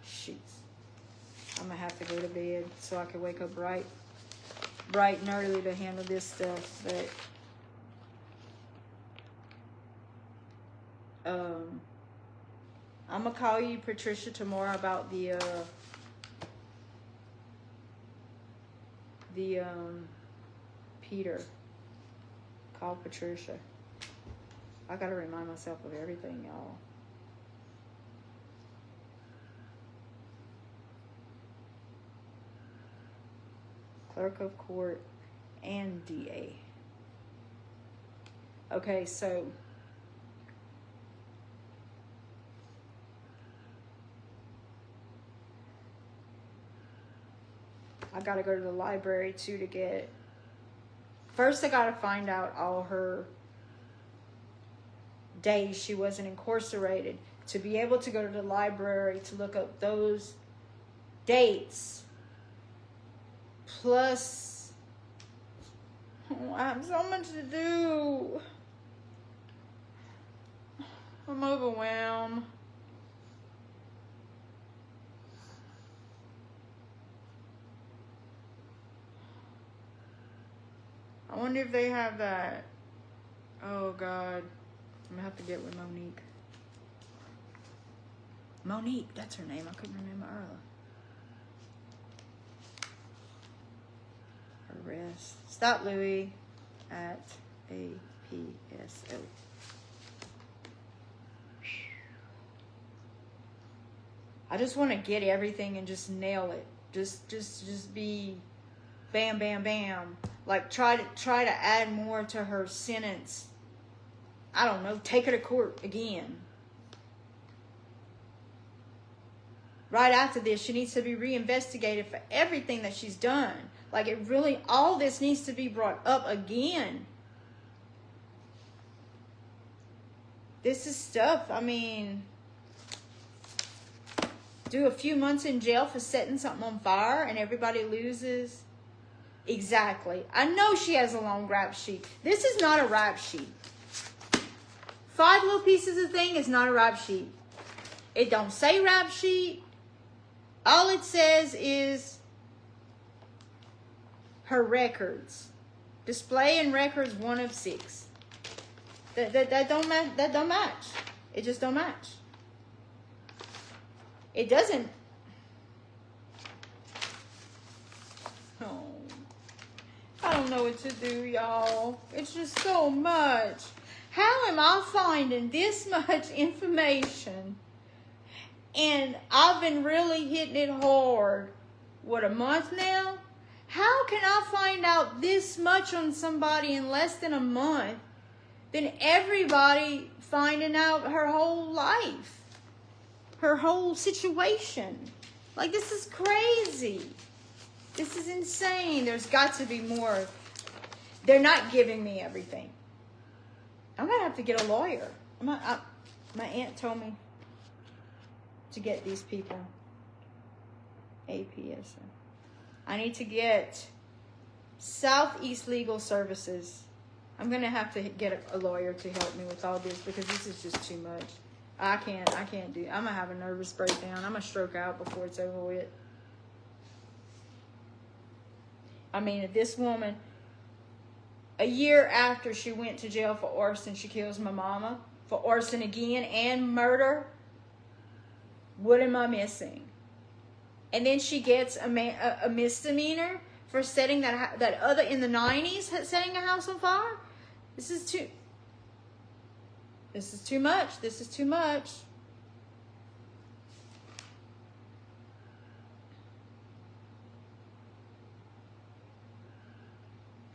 Sheets. I'm gonna have to go to bed so I can wake up bright and early to handle this stuff. But I'm gonna call you, Patricia, tomorrow about the Peter. Call Patricia. I gotta remind myself of everything, y'all. Clerk of court and DA. Okay, so I gotta go to the library too to get, first I gotta find out all her days she wasn't incarcerated to be able to go to the library to look up those dates. Plus, I have so much to do. I'm overwhelmed. I wonder if they have that. Oh, God. I'm going to have to get with Monique. Monique, that's her name. I couldn't remember earlier. Arrest. Stop, Louis. At APSO. I just want to get everything and just nail it. Just be bam, bam, bam. Like try to add more to her sentence. I don't know. Take her to court again. Right after this, she needs to be reinvestigated for everything that she's done. Like it really, all this needs to be brought up again. This is stuff, I mean, do a few months in jail for setting something on fire and everybody loses Exactly. I know she has a long rap sheet. This is not a rap sheet. 5 little pieces of thing is not a rap sheet. It don't say rap sheet. All it says is her records. Display and records 1 of 6. That don't match. It just don't match. It doesn't. Oh, I don't know what to do, y'all. It's just so much. How am I finding this much information? And I've been really hitting it hard. What, a month now? How can I find out this much on somebody in less than a month than everybody finding out her whole life? Her whole situation. Like, this is crazy. This is insane. There's got to be more. They're not giving me everything. I'm going to have to get a lawyer. My aunt told me to get these people. APS. I need to get Southeast Legal Services. I'm going to have to get a lawyer to help me with all this because this is just too much. I can't do it. I'm going to have a nervous breakdown. I'm going to stroke out before it's over with. I mean, if this woman, a year after she went to jail for arson, she kills my mama for arson again and murder. What am I missing? And then she gets a misdemeanor for setting that other in the 90s, setting a house on fire. This is too much. This is too much.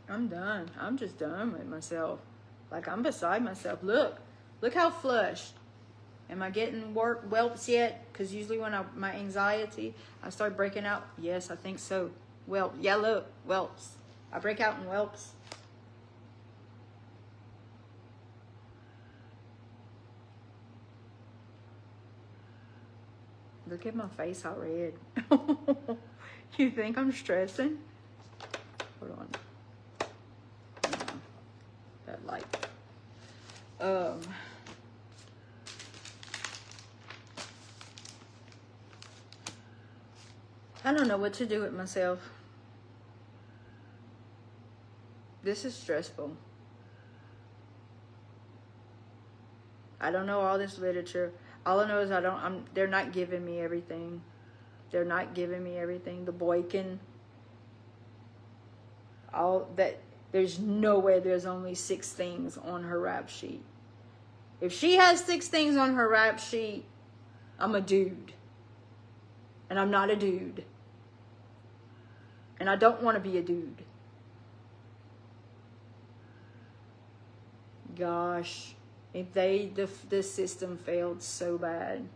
I'm done. I'm just done with myself. Like, I'm beside myself. Look how flushed. Am I getting whelps yet? Because usually when my anxiety, I start breaking out. Yes, I think so. Whelp. Yeah, look, whelps. I break out in whelps. Look at my face, how red. You think I'm stressing? Hold on. That light. I don't know what to do with myself. This is stressful. I don't know all this literature. All I know is they're not giving me everything. They're not giving me everything. The Boykin. All that. There's no way there's only 6 things on her rap sheet. If she has 6 things on her rap sheet, I'm a dude. And I'm not a dude. And I don't want to be a dude. Gosh, if the system failed so bad.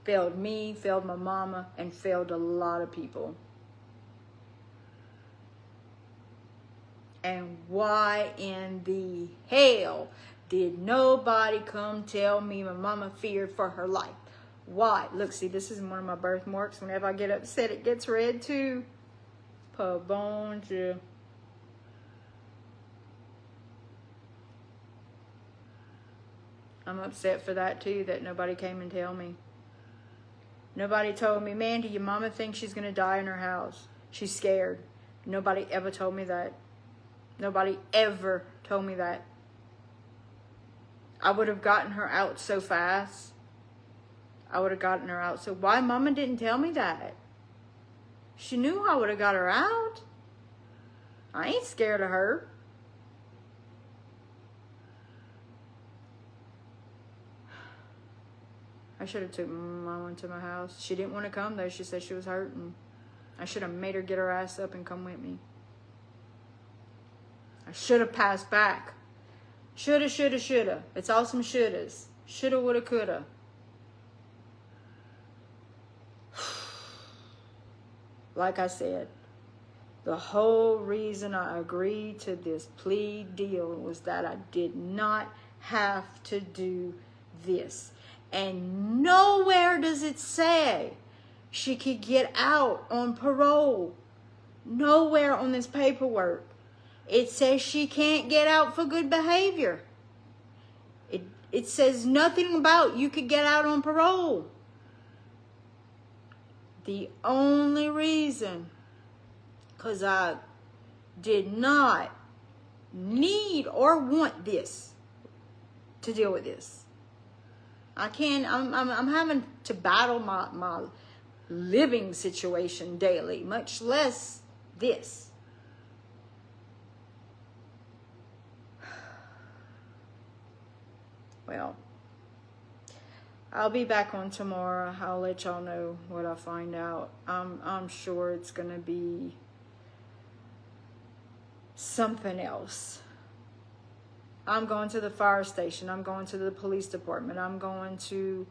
Failed me, failed my mama, and failed a lot of people. And why in the hell did nobody come tell me my mama feared for her life? Why? Look, see, this is one of my birthmarks. Whenever I get upset, it gets red too. Pa bon Dieu. I'm upset for that too, that nobody came and tell me. Nobody told me, Mandy, your mama thinks she's going to die in her house. She's scared. Nobody ever told me that. Nobody ever told me that. I would have gotten her out so fast. I would have gotten her out. So why mama didn't tell me that? She knew I would have got her out. I ain't scared of her. I should have took mama to my house. She didn't want to come though. She said she was hurting. I should have made her get her ass up and come with me. I should have passed back. Shoulda, shoulda, shoulda. It's all some shouldas. Shoulda, woulda, coulda. Like I said, the whole reason I agreed to this plea deal was that I did not have to do this. And nowhere does it say she could get out on parole. Nowhere on this paperwork it says she can't get out for good behavior. It says nothing about you could get out on parole. The only reason, because I did not need or want this to deal with this. I'm having to battle my living situation daily, much less this. Well, I'll be back on tomorrow. I'll let y'all know what I find out. I'm sure it's gonna be something else. I'm going to the fire station. I'm going to the police department. I'm going to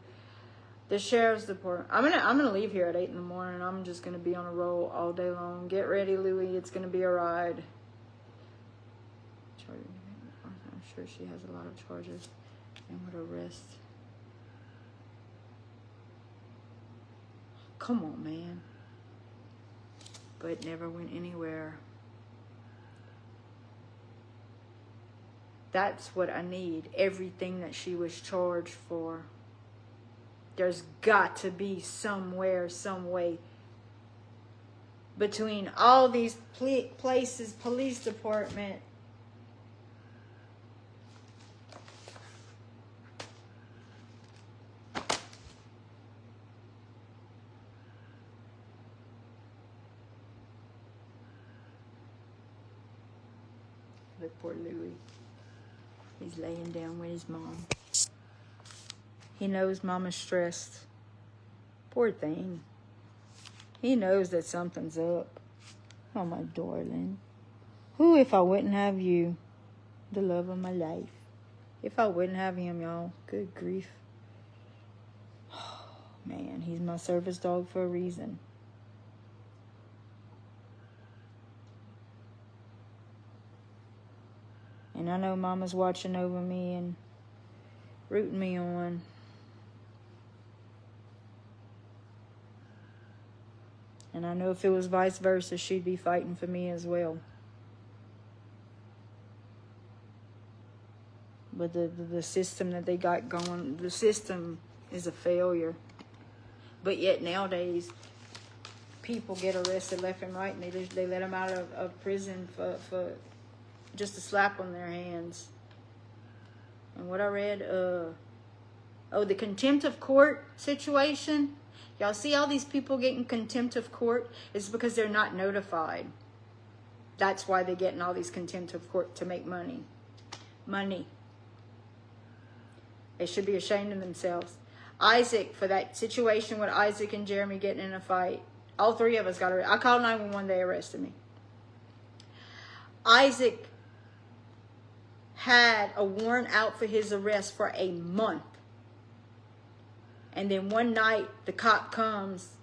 the sheriff's department. I'm gonna leave here at 8 in the morning. I'm just gonna be on a roll all day long. Get ready, Louie. It's gonna be a ride. I'm sure she has a lot of charges and would arrest. Come on, man. But never went anywhere. That's what I need. Everything that she was charged for. There's got to be somewhere, some way, between all these places, police department, look, poor Louis. He's laying down with his mom. He knows Mama's stressed. Poor thing. He knows that something's up. Oh, my darling. Who, if I wouldn't have you, the love of my life. If I wouldn't have him, y'all, good grief. Oh, man, he's my service dog for a reason. And I know Mama's watching over me and rooting me on. And I know if it was vice versa, she'd be fighting for me as well. But the system that they got going, the system is a failure. But yet nowadays, people get arrested left and right, and they let them out of prison for just a slap on their hands. And what I read, the contempt of court situation. Y'all see all these people getting contempt of court? It's because they're not notified. That's why they're getting all these contempt of court, to make money. Money. They should be ashamed of themselves. Isaac, for that situation with Isaac and Jeremy getting in a fight. All three of us got arrested. I called 911, they arrested me. Isaac had a warrant out for his arrest for a month. And then one night, the cop comes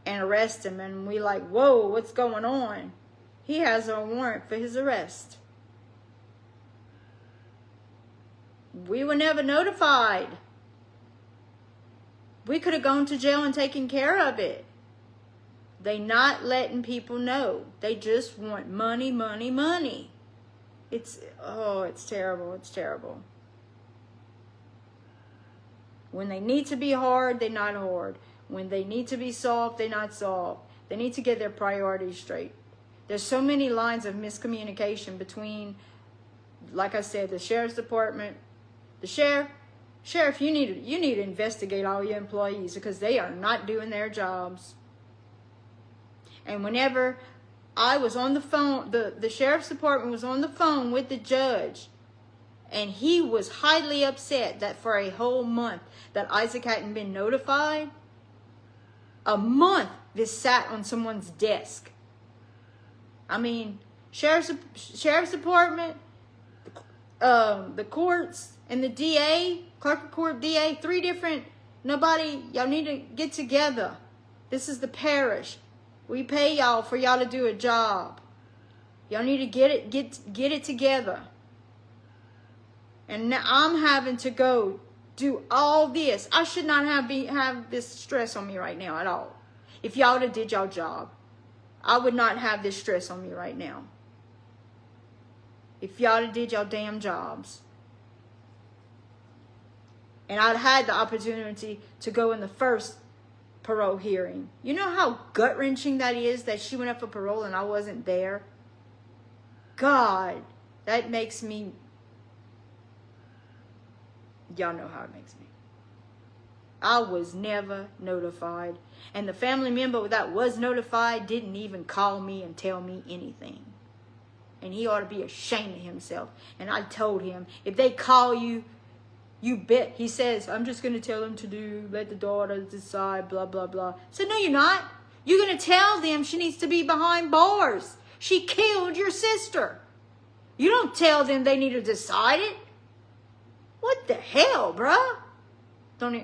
and arrests him. And we like, whoa, what's going on? He has a warrant for his arrest. We were never notified. We could have gone to jail and taken care of it. They not letting people know. They just want money, money, money. It's terrible. It's terrible. When they need to be hard, they're not hard. When they need to be soft, they're not soft. They need to get their priorities straight. There's so many lines of miscommunication between, like I said, the sheriff's department, the sheriff, you need to investigate all your employees because they are not doing their jobs. And whenever I was on the phone, the sheriff's department was on the phone with the judge, and he was highly upset that for a whole month that Isaac hadn't been notified. A month this sat on someone's desk. I mean, sheriff's department, the courts, and the DA, clerk of court, DA, three different, nobody, y'all need to get together. This is the parish. We pay y'all for y'all to do a job. Y'all need to get it together. And now I'm having to go do all this. I should not have this stress on me right now at all. If y'all would have did y'all job. I would not have this stress on me right now. If y'all did y'all damn jobs. And I'd had the opportunity to go in the first parole hearing. You know how gut-wrenching that is, that she went up for parole and I wasn't there? God, that makes me... Y'all know how it makes me. I was never notified. And the family member that was notified didn't even call me and tell me anything. And he ought to be ashamed of himself. And I told him, if they call you, you bet. He says, I'm just going to tell them to let the daughter decide, blah, blah, blah. I said, no, you're not. You're going to tell them she needs to be behind bars. She killed your sister. You don't tell them they need to decide it. What the hell, bruh? Don't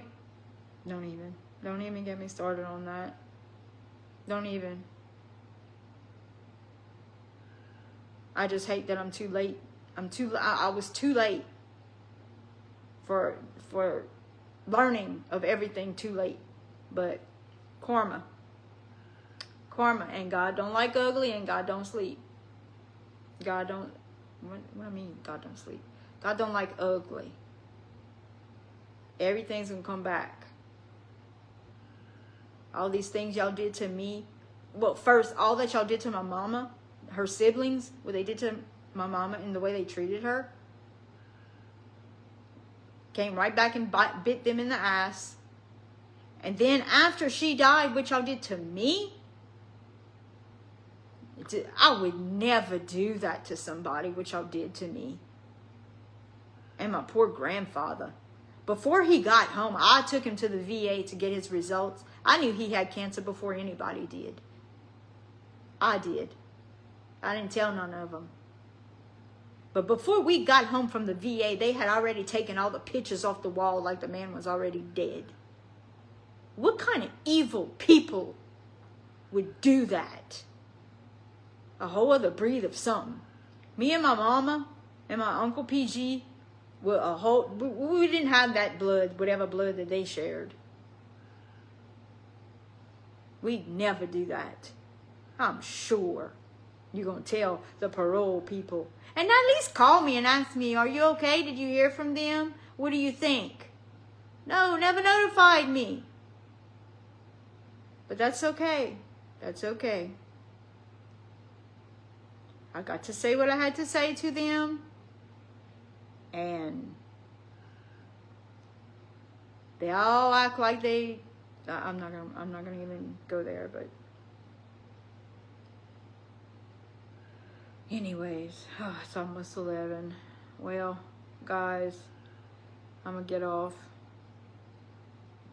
even get me started on that. Don't even. I just hate that I'm too late. I was too late for learning of everything too late. But karma. And God don't like ugly and God don't sleep. God don't, what I mean God don't sleep? God don't like ugly. Everything's gonna come back. All these things y'all did to me. Well, first, all that y'all did to my mama, her siblings, what they did to my mama and the way they treated her, came right back and bit them in the ass. And then after she died, what y'all did to me, I would never do that to somebody, what y'all did to me. And my poor grandfather. Before he got home, I took him to the VA to get his results. I knew he had cancer before anybody did. I did. I didn't tell none of them. But before we got home from the VA, they had already taken all the pictures off the wall like the man was already dead. What kind of evil people would do that? A whole other breed of something. Me and my mama and my Uncle PG were a whole... We didn't have that blood, whatever blood that they shared. We'd never do that. I'm sure you're going to tell the parole people. And at least call me and ask me, are you okay? Did you hear from them? What do you think? No, never notified me. But that's okay. That's okay. I got to say what I had to say to them. And they all act like they... I'm not gonna even go there, but anyways, it's almost 11. Well, guys, I'm gonna get off.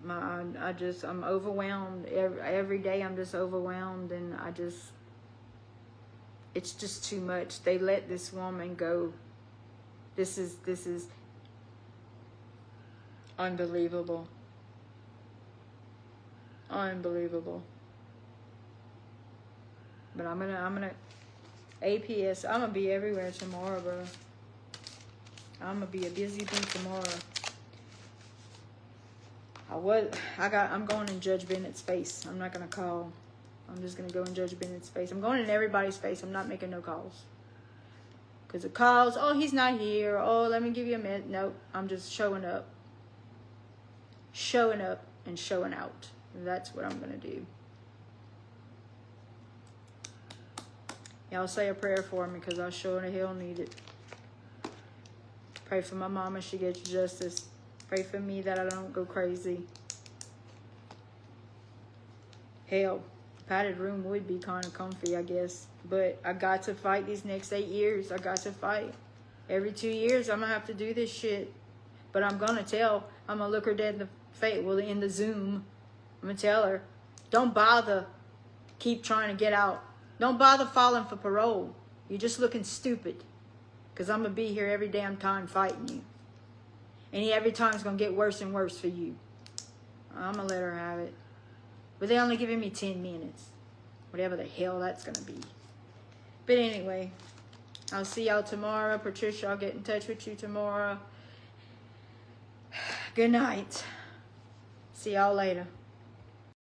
I'm overwhelmed. Every day I'm just overwhelmed, and it's just too much. They let this woman go. This is unbelievable. Unbelievable. But I'm gonna APS. I'm gonna be everywhere tomorrow, bro. I'm gonna be a busy bee tomorrow. I'm going in Judge Bennett's face. I'm not gonna call. I'm just gonna go in Judge Bennett's face. I'm going in everybody's face. I'm not making no calls. Because the calls, oh, he's not here. Oh, let me give you a minute. Nope. I'm just showing up. Showing up and showing out. That's what I'm going to do. Y'all say a prayer for me because I sure in the hell need it. Pray for my mama. She gets justice. Pray for me that I don't go crazy. Hell, padded room would be kind of comfy, I guess. But I got to fight these next 8 years. I got to fight. Every 2 years, I'm going to have to do this shit. But I'm going to tell. I'm going to look her dead in the face. Well, in the Zoom. I'm going to tell her, don't bother keep trying to get out. Don't bother filing for parole. You're just looking stupid. Because I'm going to be here every damn time fighting you. And every time it's going to get worse and worse for you. I'm going to let her have it. But they're only giving me 10 minutes. Whatever the hell that's going to be. But anyway, I'll see y'all tomorrow. Patricia, I'll get in touch with you tomorrow. Good night. See y'all later.